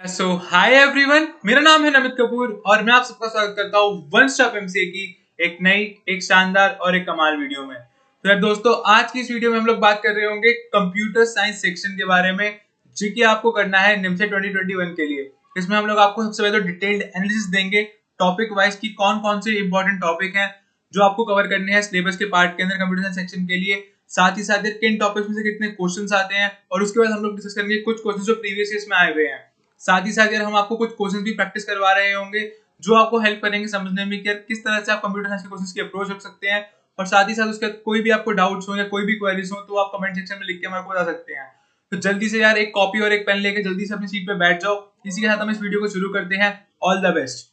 सो hi everyone, मेरा नाम है नमित कपूर और मैं आप सबका स्वागत करता हूँ वन स्टॉप एमसीए की एक शानदार और एक कमाल वीडियो में। तो यार दोस्तों, आज की इस वीडियो में हम लोग बात कर रहे होंगे कंप्यूटर साइंस सेक्शन के बारे में, जो कि आपको करना है निमसे 2021 के लिए। इसमें हम लोग आपको सबसे पहले तो डिटेल्ड एनालिसिस देंगे टॉपिक वाइज की कौन कौन से इंपॉर्टेंट टॉपिक हैं जो आपको कवर करने हैं सिलेबस के पार्ट के अंदर कंप्यूटर साइंस सेक्शन के लिए। साथ ही साथ किन टॉपिक्स में से कितने क्वेश्चंस आते हैं, और उसके बाद हम लोग डिस्कस करेंगे कुछ क्वेश्चंस जो प्रीवियस ईयर्स में आए हुए हैं। साथ ही साथ यार हम आपको कुछ क्वेश्चंस भी प्रैक्टिस करवा रहे होंगे जो आपको हेल्प करेंगे समझने में कि यार किस तरह से आप कंप्यूटर साइंस के क्वेश्चंस की अप्रोच रख सकते हैं। और साथ ही साथ उसके बाद कोई भी आपको डाउट्स हो या कोई भी क्वेरीज हो तो आप कमेंट सेक्शन में लिख के हमारे को बता सकते हैं। तो जल्दी से यार एक कॉपी और एक पेन लेके जल्दी से अपनी सीट पे बैठ जाओ। इसी के साथ हम इस वीडियो को शुरू करते हैं। All the best.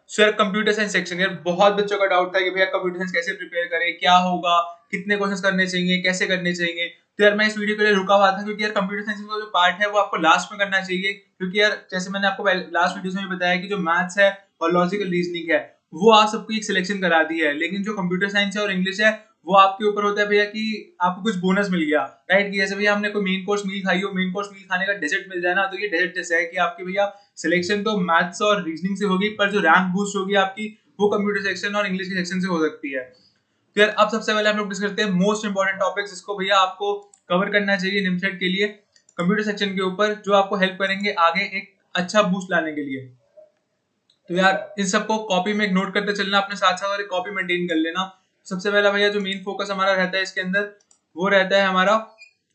Sir computer science section, यार बहुत बच्चों का डाउट था कि भैया कंप्यूटर साइंस कैसे प्रिपेयर करें, क्या होगा, कितने क्वेश्चंस करने चाहिए, कैसे करने चाहिए। तो यार मैं इस वीडियो के लिए रुका हुआ था क्योंकि यार कंप्यूटर साइंस का जो पार्ट है वो आपको लास्ट में करना चाहिए, क्योंकि यार जैसे मैंने आपको लास्ट वीडियो में बताया कि जो मैथ्स है और लॉजिकल रीजनिंग है वो आप सबको एक सिलेक्शन करा दी है, लेकिन जो कंप्यूटर साइंस है और इंग्लिश है वो आपके ऊपर होता है भैया कि आपको कुछ बोनस मिल गया, राइट। कि जैसे भैया हमने कोई मेन कोर्स मील खाई हो, मेन कोर्स मील खाने का डेजर्ट मिल जाए ना, तो ये डेजर्ट जैसे है कि आपके भैया सिलेक्शन तो मैथ्स और रीजनिंग से होगी, पर जो रैंक बूस्ट होगी आपकी वो कंप्यूटर सेक्शन और इंग्लिश के सेक्शन से हो सकती है। तो यार अब सबसे पहले हम लोग डिस्कस करते हैं मोस्ट इंपॉर्टेंट टॉपिक्स जिसको भैया आपको कवर करना चाहिए निमसेट के लिए कंप्यूटर सेक्शन के ऊपर, जो आपको हेल्प करेंगे आगे एक अच्छा बूस्ट लाने के लिए। तो यार इन सबको कॉपी में एक नोट करते चलना अपने साथ साथ, और एक कॉपी मेंटेन कर लेना। सबसे पहला भैया जो मेन फोकस हमारा रहता है इसके अंदर वो रहता है हमारा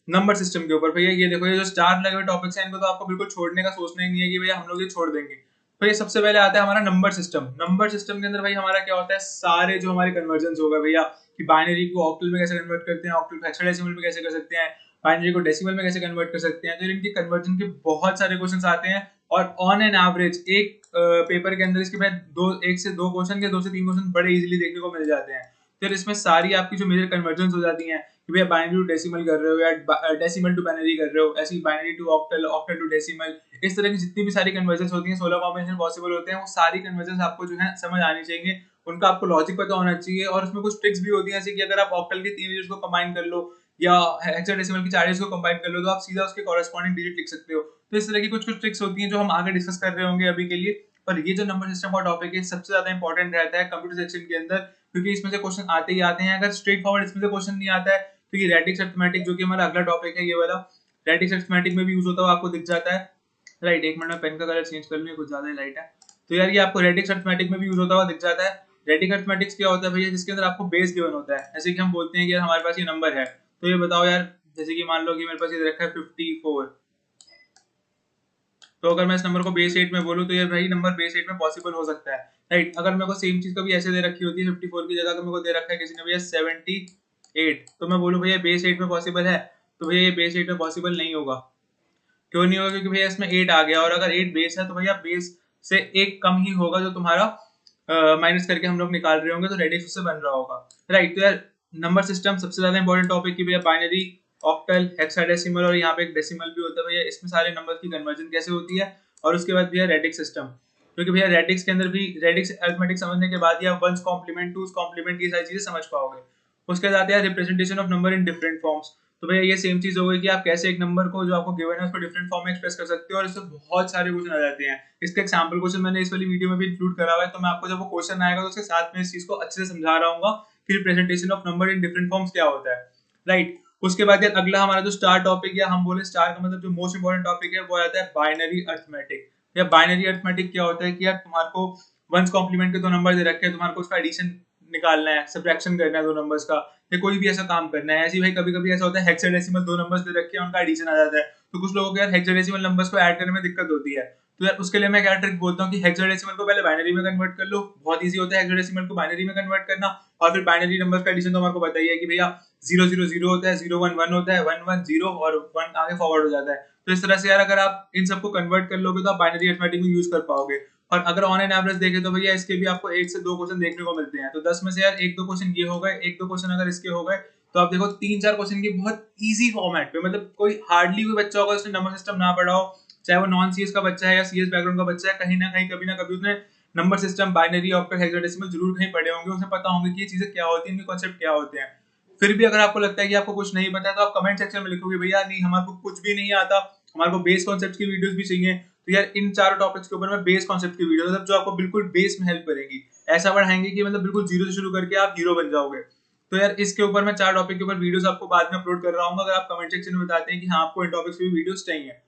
नंबर सिस्टम के ऊपर। भैया ये देखो, ये जो स्टार लगे हुए टॉपिक्स हैं इनको तो आपको बिल्कुल छोड़ने का सोचना ही नहीं है कि भैया हम लोग ये छोड़ देंगे। तो ये सबसे पहले आता है हमारा नंबर सिस्टम। नंबर सिस्टम के अंदर भाई हमारा क्या होता है, सारे जो हमारे कन्वर्जन होगा भैया कि बाइनरी को ऑक्टल में कैसे कन्वर्ट करते हैं, ऑक्टल को हेक्साडेसिमल में कैसे कर सकते हैं, बाइनरी को डेसिमल में कैसे कन्वर्ट कर सकते हैं। तो इनके कन्वर्जन के बहुत सारे क्वेश्चंस आते हैं, और ऑन एन एवरेज एक पेपर के अंदर इसके बाद एक से दो क्वेश्चन या दो से तीन क्वेश्चन बड़े इजीली देखने को मिल जाते हैं। फिर इसमें सारी आपकी जो मेजर कन्वर्जन हो जाती हैं कि भैया बाइनरी टू डेसिमल कर रहे हो या डेसिमल टू बाइनरी कर रहे हो, ऐसी binary to octal, octal to decimal, इस तरह की जितनी भी सारी कन्वर्जन होती हैं, 16 कॉम्बिनेशन पॉसिबल होते हैं, वो सारी कन्वर्जन आपको जो है समझ आनी चाहिए, उनका आपको लॉजिक पता होना चाहिए। और उसमें कुछ ट्रिक्स भी होती हैं, जैसे कि अगर आप ऑक्टल की 3 डिजिट्स को कंबाइन कर लो या हेक्साडेसिमल की 4 डिजिट्स को कंबाइन कर लो तो आप सीधा उसके कॉरेस्पॉन्डिंग डिजिट लिख सकते हो। तो इस तरह की कुछ कुछ ट्रिक्स होती हैं जो हम आगे डिस्कस कर रहे होंगे अभी के लिए। पर ये जो नंबर सिस्टम का टॉपिक है सबसे ज्यादा इंपॉर्टेंट रहता है कंप्यूटर सेक्शन के अंदर, क्योंकि इसमें से क्वेश्चन आते ही आते हैं। अगर स्ट्रेट फॉरवर्ड इसमें से क्वेश्चन नहीं आता है तो ये रेडिक्स अरिथमेटिक, जो कि हमारा अगला टॉपिक है, ये वाला रेडिक्स अरिथमेटिक में भी यूज होता है, आपको दिख जाता है, राइट। एक मिनट में पेन का कलर चेंज कर लूं, कुछ ज्यादा ही लाइट है। तो यार ये आपको रेडिक्स अरिथमेटिक में भी यूज होता हुआ दिख जाता है। रेडिक्स अरिथमेटिक्स क्या होता है भैया, जिसके अंदर आपको बेस गिवन होता है। जैसे कि हम बोलते हैं कि यार हमारे पास ये नंबर है, तो ये बताओ यार, जैसे कि मान लो कि मेरे पास ये रखा है 54, तो अगर मैं इस नंबर को बेस 8 में बोलूं तो ये भाई नंबर बेस 8 में पॉसिबल हो सकता है, राइट। अगर मेरे को सेम चीज कभी ऐसे दे रखी होती है 54 की जगह, अगर मेरे को दे रखा है किसी ने भैया 78, तो मैं बोलूं भैया बेस 8 में पॉसिबल है, तो भैया ये बेस 8 में पॉसिबल नहीं होगा। क्यों नहीं होगा? क्योंकि भैया इसमें 8 आ गया, और अगर 8 बेस है तो भैया बेस से एक कम ही होगा जो तुम्हारा माइनस करके हम लोग निकाल रहे होंगे, तो रेडिक्स उससे बन रहा होगा, राइट। तो यार नंबर सिस्टम सबसे ज्यादा इंपॉर्टेंट टॉपिक की भैया बाइनरी, ऑक्टल, हेक्साडेसिमल, और यहाँ पे एक डेसिमल भी होता है भैया। इसमें सारे नंबर की कन्वर्जन कैसे होती है, और उसके बाद भैया रेडिक्स सिस्टम, क्योंकि भैया रेडिक्स के अंदर भी रेडिक्स अरिथमेटिक समझने के बाद ही आप वंस कॉम्प्लीमेंट, टूस कॉम्प्लीमेंट, ये सारी चीजें समझ पाओगे। उसके बाद यार representation of number in different forms, तो भैया ये सेम चीज हो गई कि आप कैसे एक नंबर को जो आपको गिवन है उसको डिफरेंट फॉर्म में एक्सप्रेस कर सकते हो, और इससे बहुत सारे क्वेश्चन आ जाते हैं। इसका एग्जांपल क्वेश्चन मैंने इस वाली वीडियो में भी इंक्लूड करा हुआ है, तो मैं आपको जब वो क्वेश्चन आएगा तो उसके साथ में इस चीज को अच्छे से समझा रहा हूँ कि representation of number in different forms क्या होता है, राइट। उसके बाद यार अगला हमारा जो स्टार टॉपिक, या हम बोले स्टार का मतलब जो मोस्ट इंपॉर्टेंट टॉपिक है, वो आता है बाइनरी अरिथमेटिक। या बाइनरी अरिथमेटिक क्या होता है कि यार तुम्हारे को वंस कॉम्प्लीमेंट के दो नंबर दे रखे हैं, तुम्हारे को उसका एडिशन निकालना है, सब्ट्रैक्शन करना है दो नंबर्स का, या कोई भी ऐसा काम करना है। ऐसे भाई कभी कभी ऐसा होता है हेक्साडेसिमल दो नंबर्स दे रखे हैं, उनका एडिशन आ जाता है, तो कुछ लोगों को यार हेक्साडेसिमल नंबर्स को ऐड करने में दिक्कत होती है। तो यार उसके लिए मैं क्या ट्रिक बोलता हूँ कि हेक्साडेसिमल को पहले बाइनरी में कन्वर्ट कर लो, बहुत इजी होता है हेक्साडेसिमल को बाइनरी में कन्वर्ट करना। और फिर बाइनरी नंबर्स का एडिशन तो हमारे को पता ही है कि भैया 0 0 0 होता है, 0 1 1 होता है, 1 1 0 और 1 आगे फॉरवर्ड हो जाता है। तो इस तरह से यार अगर आप इन सबको कन्वर्ट कर लोगे तो आप बाइनरी अरिथमेटिक में यूज कर पाओगे। और अगर ऑन एन एवरेज देखें तो भैया इसके भी आपको 1 से 2 क्वेश्चन देखने को मिलते हैं, तो 10 में से यार 1 2 क्वेश्चन ये हो गए, 1 2 क्वेश्चन अगर इसके हो गए, तो आप देखो 3 4 क्वेश्चन की बहुत इजी फॉर्मेट पे, मतलब कोई हार्डली कोई बच्चा होगा उसने नंबर सिस्टम ना पढ़ा हो, चाहे वो नॉन सीएस का बच्चा है या सीएस बैकग्राउंड का बच्चा है, कहीं ना कहीं कभी ना कभी उसने number system, binary, octal, hexadecimal जरूर कहीं पढ़े होंगे, उसे पता होंगे कि ये चीजें क्या होती हैं, इनके कॉन्सेप्ट क्या होते हैं। फिर भी अगर आपको लगता है कि आपको कुछ नहीं पता है तो आप कमेंट सेक्शन में लिखोगे भैया नहीं हमारे को कुछ भी नहीं आता, हमारे को बेस कॉन्सेप्ट की वीडियोस भी चाहिए, तो यार इन चारों टॉपिक्स के ऊपर मैं बेस कॉन्सेप्ट की वीडियो मतलब जो आपको बिल्कुल बेस में हेल्प करेंगी, ऐसा बढ़ाएंगे कि मतलब बिल्कुल जीरो से शुरू करके आप हीरो बन जाओगे। तो यार इसके ऊपर मैं 4 टॉपिक के ऊपर वीडियोस आपको बाद में अपलोड कर रहा हूँ, अगर आप कमेंट सेक्शन में बताते हैं कि हाँ आपको इन टॉपिक्स पे वीडियोस चाहिए।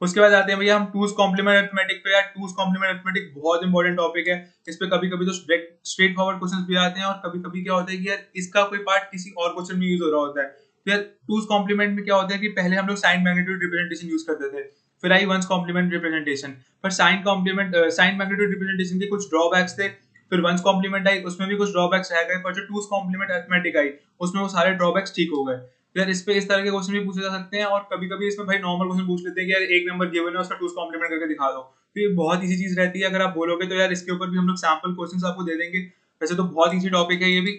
उसके बाद आते हैं भैया हम टूज कॉम्प्लीमेंट अरिथमेटिक पे। यार टूज कॉम्प्लीमेंट अरिथमेटिक बहुत इंपॉर्टेंट टॉपिक है, इस पे कभी कभी तो स्ट्रेट फॉरवर्ड क्वेश्चंस भी आते हैं और कभी कभी क्या होता है कि यार इसका कोई पार्ट किसी और क्वेश्चन में यूज हो रहा होता है। तो यार टूज कॉम्प्लीमेंट में क्या होता है कि पहले हम लोग साइन मैग्नीट्यूड रिप्रेजेंटेशन यूज करते थे, फिर आई वंस कॉम्प्लीमेंट रिप्रेजेंटेशन, पर साइन मैग्नीट्यूड रिप्रेजेंटेशन के कुछ ड्रॉबैक्स थे, फिर वंस कॉम्प्लीमेंट आई उसमें भी कुछ ड्रॉबैक्स रह गए, पर जो टूज कॉम्प्लीमेंट अरिथमेटिक आई उसमें वो सारे ड्रॉबैक्स ठीक हो गए। तो यार इस पे इस तरह के क्वेश्चन भी पूछे जा सकते हैं, और कभी कभी इसमें भाई नॉर्मल क्वेश्चन पूछ लेते हैं कि यार एक नंबर गिवन है उसका टूज कॉम्प्लीमेंट करके दिखा दो, तो ये बहुत इजी चीज रहती है। अगर आप बोलोगे तो यार इसके ऊपर भी हम लोग सैंपल क्वेश्चंस आपको दे देंगे। वैसे तो बहुत इजी टॉपिक है ये भी,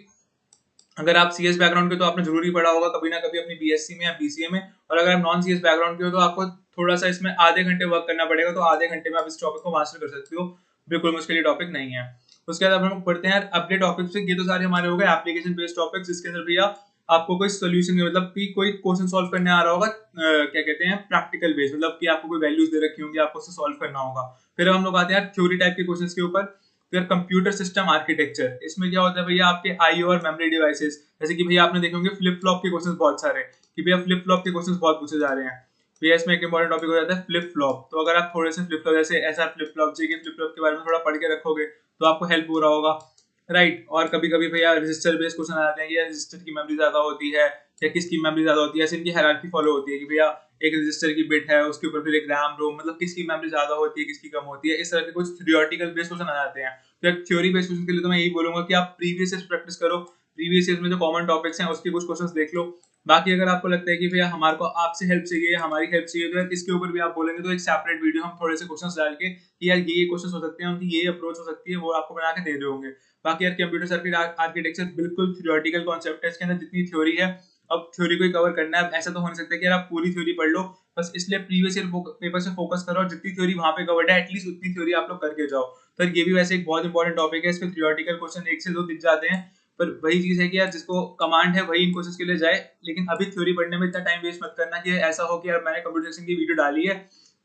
अगर आप सीएस बैकग्राउंड के तो आपने जरूरी पढ़ा होगा कभी ना कभी अपनी बीएससी में या बीसीए में, और अगर आप नॉन सीएस बैकग्राउंड के हो तो आपको थोड़ा सा इसमें आधे घंटे वर्क करना पड़ेगा, तो आधे घंटे में आप इस टॉपिक को मास्टर कर सकते हो, बिल्कुल मुश्किल ये टॉपिक नहीं है। उसके बाद हम लोग पढ़ते हैं अपने टॉपिक्स से, ये तो सारे हमारे हो गए एप्लीकेशन बेस्ड टॉपिक्स, जिसके अंदर भैया आपको कोई सोल्यूशन मतलब कि कोई क्वेश्चन सॉल्व करने आ रहा होगा, क्या कहते हैं प्रैक्टिकल बेस्ड, मतलब कि आपको कोई वैल्यूज दे रखी होंगी आपको उसे सॉल्व करना होगा। फिर हम लोग आते हैं थ्योरी टाइप के क्वेश्चंस के ऊपर। फिर कंप्यूटर सिस्टम आर्किटेक्चर, इसमें क्या होता है भैया आपके आईओ और मेमोरी डिवाइसेस, जैसे कि भैया आपने देखे होंगे फ्लिप फ्लॉप के क्वेश्चंस बहुत सारे, कि भैया फ्लिप फ्लॉप के क्वेश्चंस बहुत पूछे जा रहे हैं। भैया इसमें एक इंपॉर्टेंट टॉपिक हो जाता है फ्लिप फ्लॉप, तो अगर आप थोड़े से फ्लिप फ्लॉप जैसे SR flip flop, JK flip flop के बारे में थोड़ा पढ़ के रखोगे तो आपको हेल्प हो रहा होगा, राइट। और कभी कभी भैया रजिस्टर बेस्ड क्वेश्चन आते हैं कि रजिस्टर की मेमोरी ज्यादा होती है या किसकी मेमोरी ज्यादा होती है, ऐसे इनकी हायरार्की फॉलो होती है कि भैया एक रजिस्टर की बिट है उसके ऊपर फिर एक रैम रोम, मतलब किसकी मेमोरी ज्यादा होती है किसकी कम होती है, इस तरह के कुछ थ्योरेटिकल बेस्ड क्वेश्चन आ जाते हैं। तो थ्योरी बेस्ड क्वेश्चन के लिए तो मैं यही बोलूंगा कि आप प्रीवियस ईयर प्रैक्टिस करो, प्रीवियस ईयर में जो कॉमन टॉपिक्स हैं उसके कुछ क्वेश्चंस देख लो। बाकी अगर आपको लगता है कि भैया हमारे को आपसे हेल्प चाहिए, हमारी हेल्प चाहिए, तो इसके ऊपर भी आप बोलेंगे तो एक सेपरेट वीडियो हम थोड़े से क्वेश्चंस डाल के कि यार ये क्वेश्चंस हो सकते हैं, उनकी ये अप्रोच हो सकती है, वो आपको बना के दे रहे होंगे। बाकी यार कंप्यूटर सर्किट आर्किटेक्चर बिल्कुल थ्योरेटिकल कॉन्सेप्ट है, इसके अंदर जितनी थ्योरी है अब थ्योरी को ही कवर करना है, ऐसा तो हो नहीं सकता कि यार आप पूरी थ्योरी पढ़ लो, बस इसलिए प्रीवियस ईयर पेपर से फोकस करो और जितनी थ्योरी वहां पे कवर्ड है एटलीस्ट उतनी थ्योरी आप लोग करके जाओ। तो ये भी वैसे एक बहुत इंपॉर्टेंट टॉपिक है, इसमें थ्योरेटिकल क्वेश्चन 1 से 2 दिख जाते हैं, पर वही चीज है कि यार जिसको कमांड है वही इन कोर्सेज के लिए जाए, लेकिन अभी थ्योरी पढ़ने में इतना टाइम वेस्ट मत करना कि ऐसा हो कि यार मैंने कंप्यूटर सेक्शन की वीडियो डाली है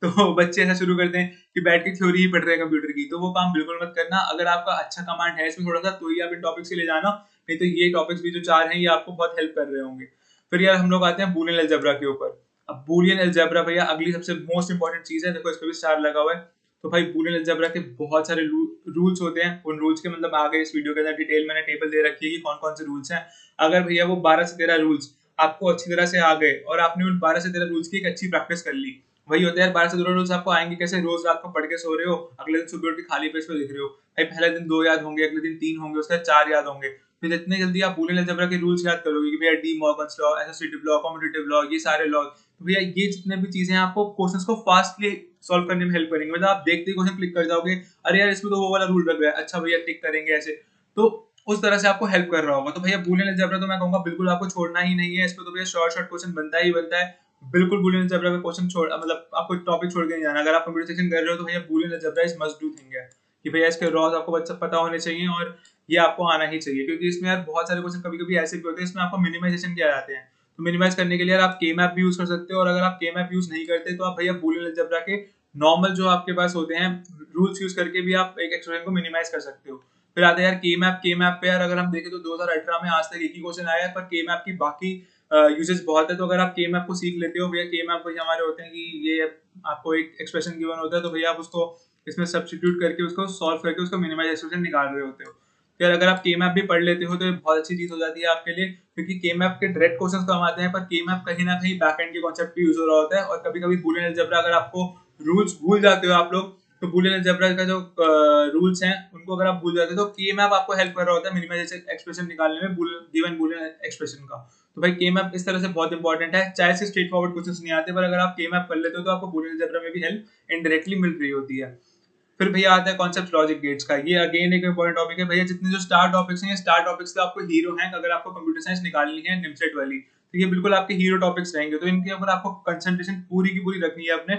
तो बच्चे ऐसा शुरू करते हैं कि बैठ के थ्योरी ही पढ़ रहे हैं कंप्यूटर की, तो वो काम बिल्कुल मत करना। अगर आपका अच्छा कमांड है इसमें थोड़ा सा तो ही आप इन टॉपिक्स के लिए जाना, नहीं तो ये टॉपिक्स भी जो 4 हैं ये आपको बहुत हेल्प कर रहे होंगे। फिर यार हम लोग आते हैं बूलियन अलजेब्रा के ऊपर। अब बूलियन अलजेब्रा भैया अगली सबसे मोस्ट इंपॉर्टेंट चीज है, देखो इस पे भी स्टार लगा हुआ है। तो भाई बूलियन अलजेब्रा के बहुत सारे रूल्स होते हैं, उन रूल्स के मतलब आगे इस वीडियो के अंदर डिटेल मैंने टेबल दे रखी है कि कौन कौन से रूल्स हैं। अगर भैया वो 12 से 13 रूल्स आपको अच्छी तरह से आ गए और आपने उन 12 से 13 रूल्स की एक अच्छी प्रैक्टिस कर ली, वही होता है यार 12 से 13 रूल्स आपको आएंगे कैसे, रोज रात को पढ़ के सो रहे हो, अगले दिन सुबह उठ के खाली पेज पे लिख रहे हो, भाई पहले दिन 2 याद होंगे, अगले दिन 3 होंगे, उसके बाद 4 याद होंगे, फिर जितने जल्दी आप बूलियन अलजेब्रा के रूल्स याद करोगे कि भैया D Morgan's law, associative law, commutative law, ये सारे लॉ, तो भैया ये जितने भी चीजें हैं आपको क्वेश्चंस को फास्टली सॉल्व करने में हेल्प करेंगे। मतलब आप देखते ही क्वेश्चन क्लिक कर जाओगे, अरे यार इसमें तो वो वाला रूल लग रहा है, अच्छा भैया टिक करेंगे ऐसे, तो उस तरह से आपको हेल्प कर रहा होगा। तो भैया बूलियन अलजेब्रा तो मैं कहूंगा बिल्कुल आपको छोड़ना ही नहीं है, इसमें तो भैया शॉर्ट शॉर्ट क्वेश्चन बनता ही बनता है, बिल्कुल बूलियन अलजेब्रा का क्वेश्चन छोड़ मतलब आपको टॉपिक छोड़ के नहीं जाना। अगर आप कंप्यूटर सेक्शन कर रहे हो तो भैया Boolean algebra is must do thing है कि भैया इसके रॉज आपको पता होने चाहिए और ये आपको आना ही चाहिए, क्योंकि इसमें यार बहुत सारे क्वेश्चन कभी कभी ऐसे भी होते हैं इसमें आपको मिनिमाइजेशन किया जाते हैं, तो मिनिमाइज करने के लिए आप के मैप भी यूज कर सकते हो, और अगर आप के मैप यूज नहीं करते तो आप भैया बूलियन अलजेब्रा के नॉर्मल जो आपके पास होते हैं रूल्स यूज करके भी आप एक एक्सप्रेशन को मिनिमाइज कर सकते हो। फिर आता है यार के मैप पे यार अगर हम देखें तो 2018 में आज तक एक ही क्वेश्चन आया है, पर के मैप की बाकी यूजेस बहुत है, तो अगर आप के मैप को सीख लेते हो, भैया के मैप वही हमारे होते हैं कि ये आपको एक एक्सप्रेशन गिवन होता है, तो भैया आप उसको इसमें सब्स्टिट्यूट करके उसको सॉल्व करके उसका मिनिमाइज एक्सप्रेशन निकाल रहे होते हो। फिर अगर आप के मैप भी पढ़ लेते हो तो ये बहुत अच्छी चीज हो जाती है आपके लिए, क्योंकि के मैप के डायरेक्ट क्वेश्चंस कम आते हैं, पर के मैप कहीं ना कहीं बैक एंड के कॉन्सेप्ट भी यूज हो रहा होता है, और कभी कभी बूलियन अलजेब्रा अगर आपको रूल्स भूल जाते हो आप लोग, तो बूलियन अलजेब्रा का जो रूल्स हैं उनको अगर आप भूल जाते हो तो के मैप आपको हेल्प कर रहा होता है मिनिमाइजेशन एक्सप्रेशन निकालने में गिवन बूलियन एक्सप्रेशन का। तो भाई के मैप इस तरह से बहुत इंपॉर्टेंट है, चाहे से स्ट्रेट फॉरवर्ड क्वेश्चंस नहीं आते, पर अगर आप के मैप कर लेते हो तो आपको बूलियन अलजेब्रा में भी हेल्प इनडायरेक्टली मिल रही होती है। फिर भैया आता है कॉन्सेप्ट लॉजिक गेट्स का, ये अगेन एक इंपॉर्टेंट टॉपिक है भैया। जितने जो स्टार टॉपिक्स हैं ये स्टार टॉपिक्स तो आपको हीरो हैं, अगर आपको कंप्यूटर साइंस निकालनी है निमसेट वाली तो ये बिल्कुल आपके हीरो टॉपिक्स रहेंगे, तो इनके ऊपर आपको कंसंट्रेशन पूरी की पूरी रखनी है अपने।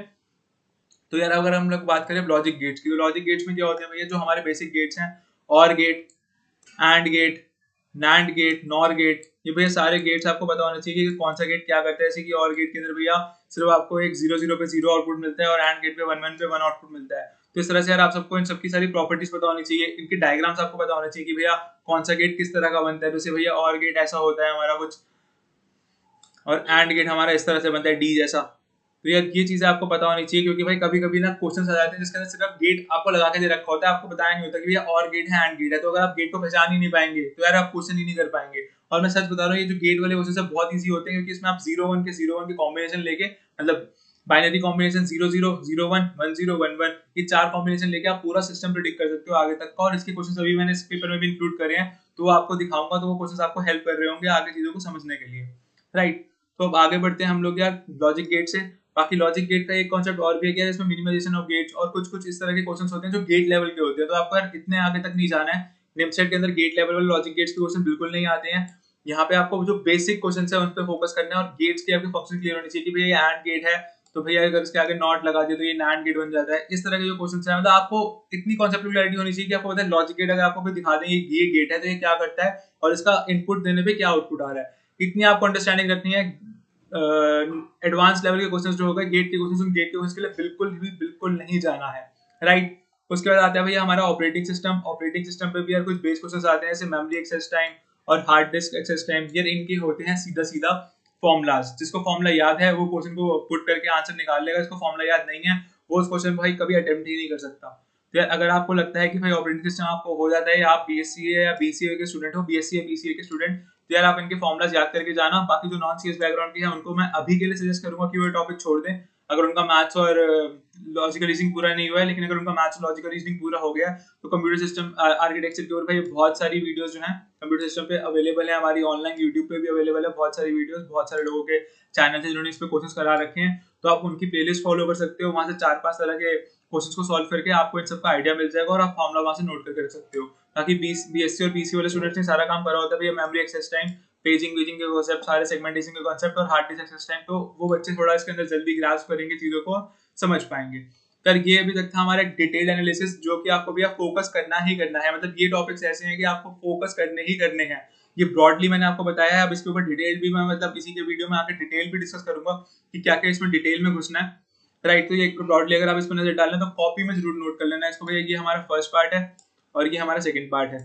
तो यार अगर हम लोग बात करें लॉजिक गेट्स की, तो लॉजिक गेट्स में क्या होते हैं भैया, जो हमारे बेसिक गेट्स हैं, OR gate, AND gate, NAND gate, NOR gate, ये भैया सारे गेट्स आपको पता होना चाहिए कि कौन सा गेट क्या करता है। जैसे कि और गेट के अंदर भैया सिर्फ आपको एक 0 0 पे 0 आउटपुट मिलता है, और एंड गेट पे 1 1 पे 1 आउटपुट मिलता है। तो इस तरह से यार आप सबको इन सबकी सारी प्रॉपर्टीज पता होनी चाहिए, इनकी डायग्राम्स आपको पता होना चाहिए कि भैया कौन सा गेट किस तरह का बनता है। जैसे भैया और गेट ऐसा होता है हमारा कुछ, और एंड गेट हमारा इस तरह से बनता है डी जैसा। तो यार ये चीजें आपको पता होनी चाहिए, क्योंकि भाई कभी कभी ना क्वेश्चन आ जाते हैं जिसके अंदर सिर्फ गेट आपको लगा के दे रखा होता है, आपको बताया नहीं होता कि भैया और गेट है एंड गेट है। तो अगर आप गेट को पहचान ही नहीं पाएंगे तो यार आप क्वेश्चन ही नहीं कर पाएंगे। और मैं सच बता रहा हूँ, ये जो गेट वाले क्वेश्चन बहुत ईजी होते हैं, क्योंकि इसमें आप 0 1 के कॉम्बिनेशन लेके, मतलब बाइनरी कॉम्बिनेशन 0 0 0 1 1 0 1 1, ये 4 कॉम्बिनेशन लेके आप पूरा सिस्टम प्रेडिक्ट कर सकते हो आगे तक का। और इसके क्वेश्चन अभी मैंने इस पेपर में भी इंक्लूड करे हैं, तो आपको दिखाऊंगा, तो वो क्वेश्चन आपको हेल्प कर रहे होंगे आगे चीजों को समझने के लिए, राइट। तो अब आगे बढ़ते हैं हम लोग यार लॉजिक गेट से। बाकी लॉजिक गेट का एक कॉन्सेप्ट और भी है कि इसमें मिनिमाइजेशन ऑफ गेट्स और कुछ कुछ इस तरह के क्वेश्चंस होते हैं जो गेट लेवल के होते हैं। तो आपको यार इतने आगे तक नहीं जाना है, निमसेट के अंदर गेट लेवल वाले लॉजिक गेट्स के क्वेश्चन बिल्कुल नहीं आते हैं। यहाँ पे आपको जो बेसिक क्वेश्चन है उन पर फोकस करना है, और गेट्स के आपके फंक्शन क्लियर होने चाहिए कि भैया ये एंड गेट है, तो भैया अगर इसके आगे नॉट लगा दिया तो ये नैंड गेट बन जाता है। इस तरह के जो क्वेश्चन है, मतलब आपको इतनी कॉन्सेप्ट क्लैरिटी होनी चाहिए कि आपको पता है लॉजिक गेट अगर आपको कोई दिखा दें ये गेट है तो ये क्या करता है, और इसका इनपुट देने पे क्या आउटपुट आ रहा है। इतनी आपको अंडरस्टैंडिंग रखनी है। एडवांस लेवल के क्वेश्चंस जो होगा गेट के क्वेश्चंस, उन गेट के क्वेश्चंस के लिए बिल्कुल नहीं जाना है, राइट। उसके बाद आता है भैया हमारा ऑपरेटिंग सिस्टम। ऑपरेटिंग सिस्टम पे भी यार कुछ बेस क्वेश्चंस आते हैं, जैसे मेमोरी एक्सेस टाइम और हार्ड डिस्क एक्सेस टाइम। यार इनके होते हैं सीधा सीधा फॉर्मुलाज। जिसको फॉर्मुला याद है वो क्वेश्चन को पुट करके आंसर निकाल लेगा, इसको फॉर्मुला याद नहीं है वो उस क्वेश्चन भाई कभी अटेम्प्ट ही नहीं कर सकता। तो यार अगर आपको लगता है कि भाई ऑपरेटिंग सिस्टम आपको हो जाता है, या आप बीएससी या बीसीए के स्टूडेंट हो, बीएससी या बीसीए के स्टूडेंट, तो यार आप इनके फॉर्मुलाज याद करके जाना। बाकी जो नॉन सीएस बैकग्राउंड के हैं उनको मैं अभी के लिए सजेस्ट करूंगा कि वो टॉपिक छोड़ दें, अगर उनका मैथ्स और लॉजिकल रीजनिंग पूरा नहीं हुआ है। लेकिन अगर उनका मैथ्स और लॉजिकल रीजनिंग पूरा हो गया तो कंप्यूटर सिस्टम आर्किटेक्चर के ऊपर भाई बहुत सारी वीडियोस जो हैं कंप्यूटर सिस्टम पे अवेलेबल है, हमारी ऑनलाइन यूट्यूब पे भी अवेलेबल है बहुत सारी वीडियोस। बहुत सारे लोगों के चैनल है जिन्होंने इस पे कोर्सेज करा रखे हैं, तो आप उनकी प्लेलिस्ट फॉलो कर सकते हो। वहां से 4 5 तरह के क्वेश्चंस को सॉल्व करके आपको इन सबका आइडिया मिल जाएगा, और आप फॉर्मुला वहां से नोट करके रख सकते हो। ताकि बीएससी और बीसी वाले स्टूडेंट्स ने सारा काम करा होता है भैया, मेमोरी एक्सेस टाइम, पेजिंग वेजिंग के कॉन्सेप्ट, सारे सेगमेंटेशन के कॉन्सेप्ट और हार्ड डिस्क एक्सेस टाइम, तो वो बच्चे थोड़ा इसके अंदर जल्दी ग्रास्प करेंगे चीजों को, समझ पाएंगे। पर ये अभी तक था हमारा डिटेल एनालिसिस, जो कि आपको भैया फोकस करना ही करना है। मतलब ये टॉपिक्स ऐसे हैं कि आपको फोकस करने ही करने हैं। ये ब्रॉडली मैंने आपको बताया है, अब इसके ऊपर डिटेल भी मैं मतलब इसी के वीडियो में आकर डिटेल भी डिस्कस करूंगा कि क्या क्या इसमें डिटेल में घुसना है, राइट। तो ये ब्रॉडली अगर आप इस पर नजर डालें तो कॉपी में जरूर नोट कर लेना इसको भैया। ये हमारा फर्स्ट पार्ट है और ये हमारा सेकंड पार्ट है।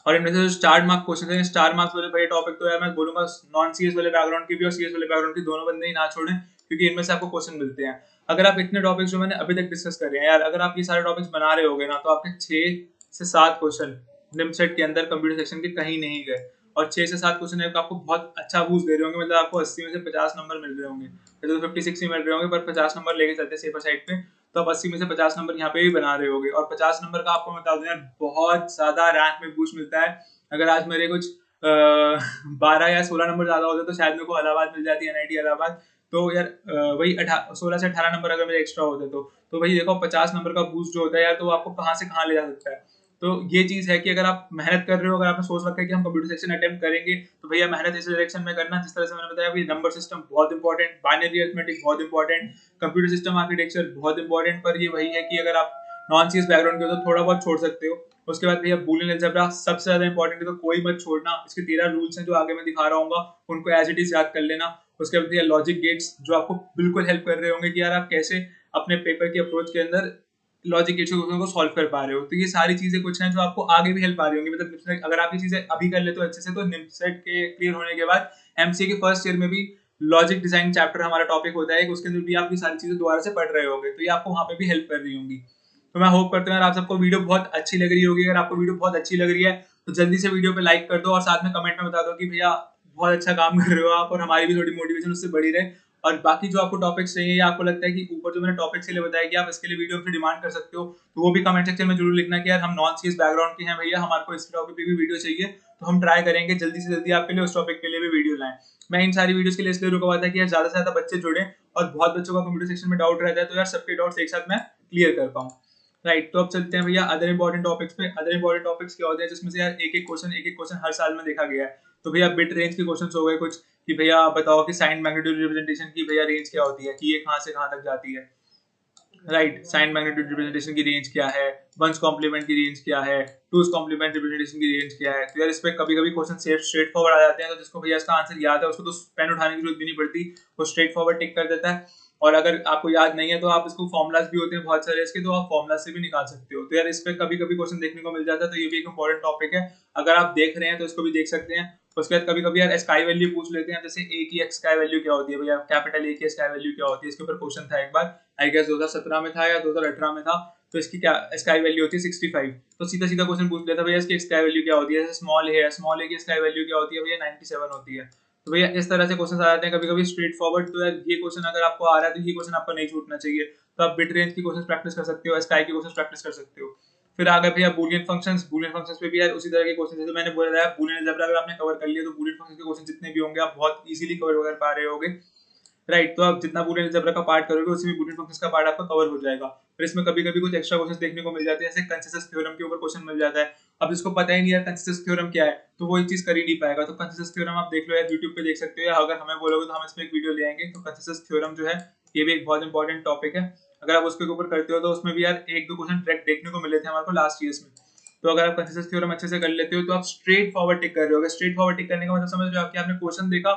और इनमें से जो स्टार मार्क क्वेश्चन है, स्टार मार्क्स वाले भैया टॉपिक तो यार मैं बोलूंगा नॉन सीएस वाले बैकग्राउंड की भी और सीएस वाले बैकग्राउंड की दोनों बंदे ही ना छोड़ें, क्योंकि इनमें से आपको क्वेश्चन मिलते हैं। अगर आप इतने टॉपिक्स जो मैंने अभी तक डिस्कस करे हैं यार, अगर आप ये सारे टॉपिक्स बना रहे होगे ना, तो आपके 6 से 7 क्वेश्चन निमसेट के अंदर कंप्यूटर सेक्शन के कहीं नहीं गए। और 6 से 7 क्वेश्चन आपको बहुत अच्छा बूस्ट दे रहे होंगे, मतलब आपको 80 में से 50 नंबर मिल रहे होंगे, तो 56 मिल रहे होंगे, पर 50 नंबर लेके चलते सेफर साइड पे, तो आप 80 में से 50 नंबर यहाँ पे भी बना रहे होगे। और 50 नंबर का आपको बता दूं यार, बहुत ज्यादा रैंक में बूस्ट मिलता है। अगर आज मेरे कुछ 12 या 16 नंबर ज्यादा होते तो शायद मेरे को इलाहाबाद मिल जाती है, एनआईटी इलाहाबाद। तो यार वही 16 से 18 नंबर अगर मेरे एक्स्ट्रा होते तो भाई देखो 50 नंबर का बूस्ट जो होता है यार, तो वो आपको कहाँ से कहाँ ले जा सकता है। तो ये चीज है कि अगर आप मेहनत कर रहे हो, अगर आपने सोच रखा है कि हम कंप्यूटर सेक्शन अटेम्प्ट करेंगे, तो भैया मेहनत इस डायरेक्शन में करना जिस तरह से मैंने बताया कि नंबर सिस्टम बहुत इंपॉर्टेंट, बाइनरी अरिथमेटिक बहुत इंपॉर्टेंट, कंप्यूटर सिस्टम आर्किटेक्चर बहुत इंपॉर्टेंट। पर ये वही है कि अगर आप नॉन सीएस बैकग्राउंड के हो तो थोड़ा बहुत छोड़ सकते हो। उसके बाद भैया बूलियन अलजेब्रा सबसे ज्यादा इंपॉर्टेंट है, तो कोई मत छोड़ना। इसके 13 रूल्स हैं जो आगे मैं दिखा रहा हूँ, उनको एज इट इज याद कर लेना। उसके बाद भैया लॉजिक गेट्स जो आपको बिल्कुल हेल्प कर रहे होंगे कि यार आप कैसे अपने पेपर की अप्रोच के अंदर लॉजिक गेट्स को सॉल्व कर पा रहे हो। तो ये सारी चीजें कुछ हैं जो आपको आगे भी हेल्प आ रही होंगी। मतलब अगर आप ये चीजें अभी कर लेते हो अच्छे से, तो निमसेट के क्लियर होने के बाद एमसीए के फर्स्ट ईयर में भी लॉजिक डिजाइन चैप्टर हमारा टॉपिक होता है, उसके अंदर भी आप ये सारी चीजें दोबारा से पढ़ रहे होंगे, तो ये आपको वहां पे भी हेल्प कर रही होंगी। तो मैं होप करता हूँ यार आप सबको वीडियो बहुत अच्छी लग रही होगी। अगर आपको वीडियो बहुत अच्छी लग रही है तो जल्दी से वीडियो पे लाइक कर दो, और साथ में कमेंट में बता दो कि भैया बहुत अच्छा काम कर रहे हो आप, और हमारी भी थोड़ी मोटिवेशन उससे बढ़ी रहे। और बाकी जो आपको टॉपिक्स चाहिए या आपको लगता है कि ऊपर जो मैंने टॉपिक्स के लिए बताया कि आप इसके लिए वीडियो पे डिमांड कर सकते हो, तो वो भी कमेंट सेक्शन में जरूर लिखना कि यार हम नॉन सीएस बैकग्राउंड के हैं भैया, हमारे को इस टॉपिक पे भी वीडियो चाहिए। तो हम ट्राई करेंगे जल्दी से जल्दी आपके लिए उस टॉपिक के लिए भी वीडियो लाएं। मैं इन सारी वीडियोस के लिए इसलिए रुका हुआ था कि यार ज्यादा से ज्यादा बच्चे जुड़े, और बहुत बच्चों का कंप्यूटर सेक्शन में डाउट रहता है, तो यार सबके डाउट्स एक साथ मैं क्लियर कर पाऊँ, राइट। तो अब चलते हैं भैया अदर इंपॉर्टेंट टॉपिक्स पे। अदर इंपॉर्टेंट टॉपिक्स क्या होते हैं जिसमें से यार एक एक क्वेश्चन हर साल में देखा गया है। तो भैया बिट रेंज के क्वेश्चंस हो गए कुछ, कि भैया बताओ कि साइन मैग्नीट्यूड रिप्रेजेंटेशन की भैया रेंज क्या होती है, कि ये कहाँ से कहाँ तक जाती है। राइट, साइन मैग्नीट्यूड रिप्रेजेंटेशन की रेंज क्या है, वंस कॉम्प्लीमेंट की रेंज क्या है, टूज कॉम्प्लीमेंट रिप्रेजेंटेशन की रेंज क्या है। तो यार इस पे कभी कभी क्वेश्चन स्ट्रेट फॉरवर्ड आ जाते हैं, तो जिसको भैया इसका आंसर याद है उसको तो पेन उठाने की जरूरत भी नहीं पड़ती, वो स्ट्रेट फॉरवर्ड टिक कर देता है। और अगर आपको याद नहीं है तो आप इसको फॉर्मुलाज भी होते हैं बहुत सारे इसके, तो आप फॉर्मुला से भी निकाल सकते हो। तो यार इस पे कभी कभी क्वेश्चन देखने को मिल जाता है, तो ये भी एक इंपॉर्टेंट टॉपिक है, अगर आप देख रहे हैं तो इसको भी देख सकते हैं। उसके बाद कभी कभी यार स्काई वैल्यू पूछ लेते हैं, जैसे ए की स्काई वैल्यू क्या होती है भैया, कैपिटल ए की स्काई वैल्यू क्या होती है, इसके ऊपर क्वेश्चन था एक बार, आई गेस 2017 में था या 2018 में था। तो इसकी क्या स्काई वैल्यू होती है 65, तो सीधा सीधा क्वेश्चन पूछ लेता भैया इसकी स्काई वैल्यू क्या होती है, जैसे स्मॉल ए की स्काई वैल्यू क्या होती है भैया 97 होती है। तो भैया इस तरह से क्वेश्चन आ जाते हैं कभी कभी स्ट्रेट फॉरवर्ड। तो यार ये क्वेश्चन अगर आपको आ रहा है तो ये क्वेश्चन आपको नहीं छूटना चाहिए। तो आप बिट रेंज की क्वेश्चन प्रैक्टिस कर सकते हो, स्काई की क्वेश्चन प्रैक्टिस कर सकते हो। फिर आ गए भैया बूलियन फंक्शंस। बूलियन फंक्शंस पे भी यार उसी तरह के क्वेश्चन, जैसे मैंने बोला था बूलियन अलजेब्रा अगर आपने कवर कर लिया तो बूलियन फंक्शंस के क्वेश्चन जितने भी होंगे आप बहुत इजीली कवर कर पा रहे होगे। राइट, तो आप जितना बूलियन अलजेब्रा का पार्ट करोगे उसमें बूलियन फंक्शंस का पार्ट आपका कवर हो जाएगा। फिर इसमें कभी कभी कुछ एक्स्ट्रा क्वेश्चन देखने को मिल जाते हैं, जैसे कंसेंसस थ्योरम के ऊपर क्वेश्चन मिल जाता है। अब जिसको पता ही नहीं है कंसेंसस थ्योरम क्या है तो वो एक चीज कर ही नहीं पाएगा। तो कंसेंसस थ्योरम आप देख लो यार, यूट्यूब पे देख सकते हो, या अगर हमें बोलोगे तो हम इस पे एक वीडियो ले आएंगे। तो कंसेंसस थ्योरम जो है ये भी एक बहुत इंपॉर्टेंट टॉपिक है, अगर आप उसके ऊपर करते हो तो उसमें भी यार एक दो क्वेश्चन ट्रैक देखने को मिले थे हमारे को लास्ट ईयर्स में। तो अगर आप कंसेंसस थ्योरम अच्छे से कर लेते हो तो आप स्ट्रेट फॉरवर्ड टिक कर रहे हो। स्ट्रेट फॉरवर्ड टिक करने का मतलब समझ रहे हो, कि आपने क्वेश्चन देखा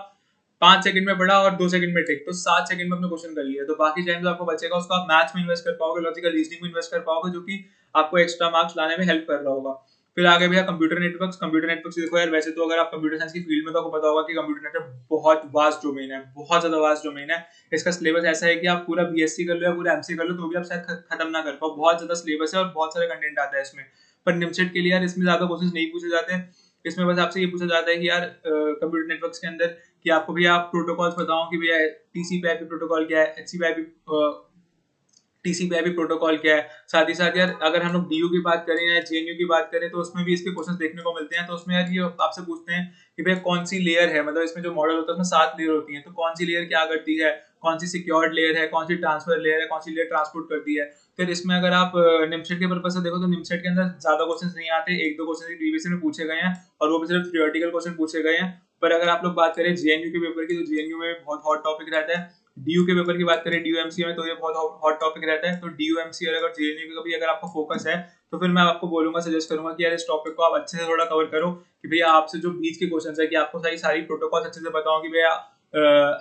5 सेकंड में पढ़ा और 2 सेकंड में टिक, तो 7 सेकंड में अपने क्वेश्चन कर लिया। तो बाकी टाइम जो आपको बचेगा उसको आप मैथ्स में इन्वेस्ट कर पाओगे, लॉजिकल रीजनिंग में इन्वेस्ट कर पाओगे, जो कि आपको एक्स्ट्रा मार्क्स लाने में हेल्प कर रहा होगा। फिर आगे भैया कंप्यूटर नेटवर्क्स। कंप्यूटर नेटवर्क्स देखो यार, वैसे तो अगर आप कंप्यूटर साइंस की फील्ड में तो आपको पता होगा कि कंप्यूटर नेटवर्क बहुत वास्ट डोमेन है, बहुत ज्यादा वास्ट डोमेन है। इसका सिलेबस ऐसा है कि आप पूरा बीएससी कर लो या पूरा एमसी कर लो तो भी आप शायद खत्म ना कर पाओ, बहुत ज्यादा सिलेबस है और बहुत सारे कंटेंट आता है इसमें। पर निमसेट के लिए यार इसमें ज्यादा क्वेश्चन नहीं पूछे जाते हैं। इसमें बस आपसे ये पूछा जाता है कि यार कंप्यूटर नेटवर्क्स के अंदर कि आपको भैया आप प्रोटोकॉल्स बताओ कि भैया टीसीपी आईपी प्रोटोकॉल क्या है, HCP IP TCP IP protocol क्या है। साथ ही साथ यार अगर हम लोग डीयू की बात करें या जेएनयू की बात करें तो उसमें भी इसके क्वेश्चन देखने को मिलते हैं। तो उसमें यार ये आपसे पूछते हैं कि भैया कौन सी लेयर है, मतलब इसमें जो मॉडल होता है उसमें 7 लेयर होती है, तो कौन सी लेयर क्या करती है, कौन सी सिक्योर्ड लेयर है, कौन सी ट्रांसफर लेयर है, कौन सी लेयर ट्रांसपोर्ट करती है। फिर इसमें अगर आप निमसेट के पर्पज से देखो तो निमसेट के अंदर ज्यादा क्वेश्चन नहीं आते, एक दो क्वेश्चन प्रीवियस में पूछे गए हैं और वो भी सिर्फ थियोरेटिकल क्वेश्चन पूछे गए हैं। पर अगर आप लोग बात करें जेएनयू के पेपर की तो जेएनयू में बहुत हॉट टॉपिक रहता है। डीयू के पेपर की बात करें डीयूएमसी में तो ये बहुत हॉट टॉपिक रहता है। तो डीयूएमसी और अगर जेएनयू का भी अगर आपको फोकस है तो फिर मैं आपको बोलूंगा, सजेस्ट करूंगा कि यार इस टॉपिक को आप अच्छे से थोड़ा कवर करो, कि भैया आपसे जो बीच के क्वेश्चन है कि आपको सारी प्रोटोकॉल्स अच्छे से बताओ कि भैया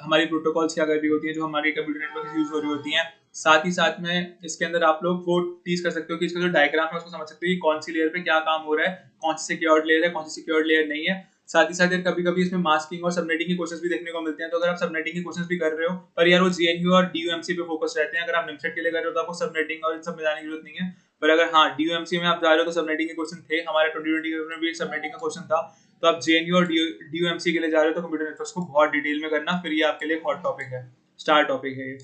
हमारी प्रोटोकॉल्स क्या कर रही होती है, जो हमारी कंप्यूटर नेटवर्क यूज हो रही होती हैं। साथ ही साथ में इसके अंदर आप लोग वो टीज कर सकते हो कि इसका जो डायग्राम है उसको समझ सकते हो कि कौन सी लेयर पे क्या काम हो रहा है, कौन सी सिक्योर्ड लेयर है, कौन सी सिक्योर्ड लेयर नहीं है। साथ ही साथ यार कभी कभी इसमें मास्किंग और सबनेटिंग के क्वेश्चंस भी देखने को मिलते हैं। तो अगर आप सबनेटिंग के क्वेश्चंस भी कर रहे हो पर यार वो जेएनयू और डीयूएमसी पे फोकस रहते हैं, अगर आप निमसेट के लिए कर रहे हो तो आपको सबनेटिंग और इन सब में जाने की जरूरत नहीं है। पर अगर हाँ डीयूएमसी में आप जा रहे हो तो सबनेटिंग के क्वेश्चन थे, हमारे 2020 के पेपर में भी एक सबनेटिंग का क्वेश्चन था। तो आप जेएनयू और डीयूएमसी के लिए जा रहे हो तो कंप्यूटर नेटवर्क्स को बहुत डिटेल में करना, फिर ये आपके लिए हॉट टॉपिक है, स्टार टॉपिक है ये।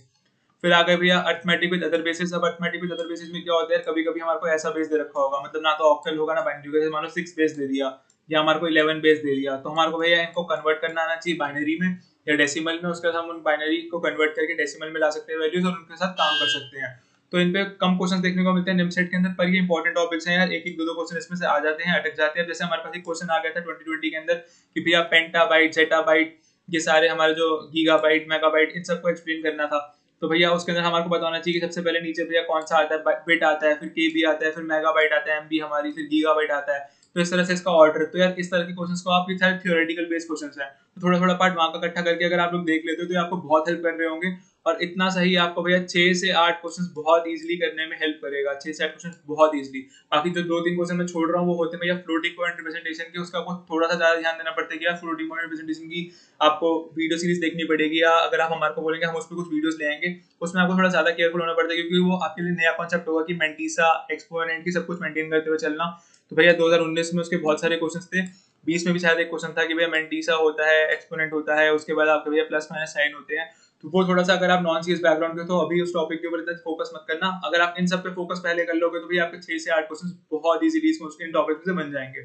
फिर आ गए भैया अर्थमेटिक विद अदर बेसिस। अब अर्थमेटिक विद अदर बेसिस में क्या होता है, कभी कभी हमारे को ऐसा बेस दे रखा होगा, मतलब ना तो ऑक्टल होगा ना बाइनरी होगा, जैसे मान लो 6 बेस दे दिया या हमारे को 11 बेस दे दिया, तो हमारे को भैया इनको कन्वर्ट करना आना चाहिए बाइनरी में या डेसिमल में। उसके बाद हम उन बाइनरी को कन्वर्ट करके डेसिमल में ला सकते हैं वैल्यूज और उनके साथ काम कर सकते हैं। तो इन पे कम क्वेश्चन देखने को मिलते हैं निमसेट के अंदर, पर ये इंपॉर्टेंट टॉपिक्स हैं यार, एक एक दो क्वेश्चन इसमें से आ जाते हैं, अटक जाते हैं। जैसे हमारे पास एक क्वेश्चन आ गया था 2020 के अंदर कि भैया पेंटाबाइट, जेटाबाइट, ये सारे हमारे जो गीगाबाइट, मेगाबाइट, इन सबको एक्सप्लेन करना था। तो भैया उसके अंदर हमारे को बताना चाहिए कि सबसे पहले नीचे भैया कौन सा आता है, बिट आता है, फिर केबी आता है, फिर मेगाबाइट आता है, एमबी हमारी, फिर गीगाबाइट आता है। तो इस तरह से इसका ऑर्डर। तो यार इस तरह के क्वेश्चंस को आप, ये सारे थ्योरेटिकल बेस्ड क्वेश्चंस हैं, तो थोड़ा थोड़ा पार्ट वहां का इकट्ठा करके अगर आप लोग देख लेते हो तो ये आपको बहुत हेल्प कर रहे होंगे। और इतना सही आपको भैया 6 से 8 क्वेश्चंस बहुत इजीली करने में हेल्प करेगा, 6 से 8 क्वेश्चंस बहुत इजीली। बाकी जो 2-3 क्वेश्चन मैं छोड़ रहा हूँ वो होते हैं भैया फ्लोटिंग पॉइंट रिप्रेजेंटेशन के, उसका आपको थोड़ा सा ज्यादा ध्यान देना पड़ता है कि यार फ्लोटिंग पॉइंट रिप्रेजेंटेशन की आपको वीडियो सीरीज देखनी पड़ेगी, या अगर आप हमारे को बोलेंगे हम उस पर कुछ वीडियोस ले आएंगे, उसमें आपको थोड़ा ज्यादा केयरफुल होना पड़ता है, क्योंकि वो आपके लिए नया कॉन्सेप्ट होगा कि मेंटीसा, एक्सपोनेंट की सब कुछ मेंटेन करते हुए चलना। तो भैया 2019 में उसके बहुत सारे क्वेश्चन थे, 20 में भी शायद एक क्वेश्चन था कि भैया मेंटीसा होता है, एक्सपोनेंट होता है, उसके बाद आपके भैया प्लस माइनस साइन होते हैं। तो वो थोड़ा सा, अगर आप नॉन सीएस बैकग्राउंड के तो अभी उस टॉपिक के ऊपर इतना फोकस मत करना। अगर आप इन सब पे फोकस पहले कर लोगे तो भी आपके 6 से 8 क्वेश्चन बहुत इजीली इन टॉपिक से बन जाएंगे।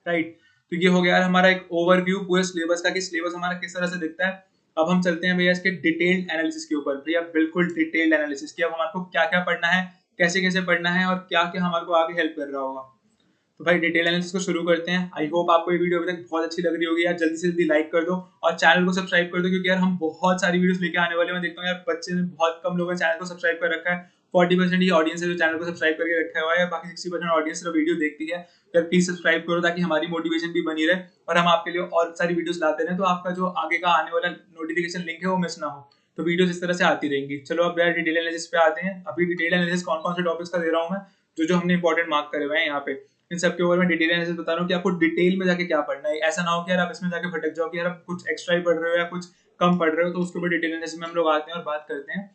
राइट, तो ये हो गया हमारा एक ओवरव्यू पूरे सिलेबस का कि सिलेबस हमारा किस तरह से दिखता है। अब हम चलते हैं भैया इसके डिटेल्ड एनालिसिस के ऊपर। भैया बिल्कुल डिटेल्ड एनालिसिस कि अब हमारे को क्या क्या पढ़ना है, कैसे कैसे पढ़ना है और क्या क्या हमारे को आगे हेल्प कर रहा होगा। तो भाई डिटेल एनालिसिस को शुरू करते हैं। आई होप आपको ये वीडियो अभी तक बहुत अच्छी लग रही होगी यार, जल्दी से जल्दी लाइक कर दो और चैनल को सब्सक्राइब कर दो, क्योंकि यार हम बहुत सारी वीडियोस लेके आने वाले हैं। मैं देखता हूँ यार बच्चे ने बहुत कम लोगों ने चैनल को सब्सक्राइब कर रखा है, 40% ही ऑडियंस है जो चैनल को सब्सक्राइब करके रखा हुआ है, बाकी 60% ऑडियंस सिर्फ वीडियो देखती है। तो प्लीज सब्सक्राइब करो ताकि हमारी मोटिवेशन भी बनी रहे और हम आपके लिए और सारी वीडियोस लाते रहें, तो आपका जो आगे का आने वाला नोटिफिकेशन लिंक है वो मिस ना हो। तो वीडियोस इस तरह से आती रहेंगी। चलो अब यार डिटेल एनालिसिस पे आते हैं। अभी डिटेल एनालिसिस कौन कौन से टॉपिक्स का दे रहा हूँ मैं, जो हमने इंपॉर्टेंट मार्क करे हुए हैं यहाँ पे, इन सब के ऊपर मैं डिटेल एनालिसिस बता रहा हूँ कि आपको डिटेल में जाके क्या पढ़ना है। ऐसा ना हो कि यार आप इसमें जाके भटक जाओ कि यार आप कुछ एक्स्ट्रा ही पढ़ रहे हो या कुछ कम पढ़ रहे हो। तो उसके ऊपर डिटेल एनालिसिस में हम लोग आते हैं और बात करते हैं।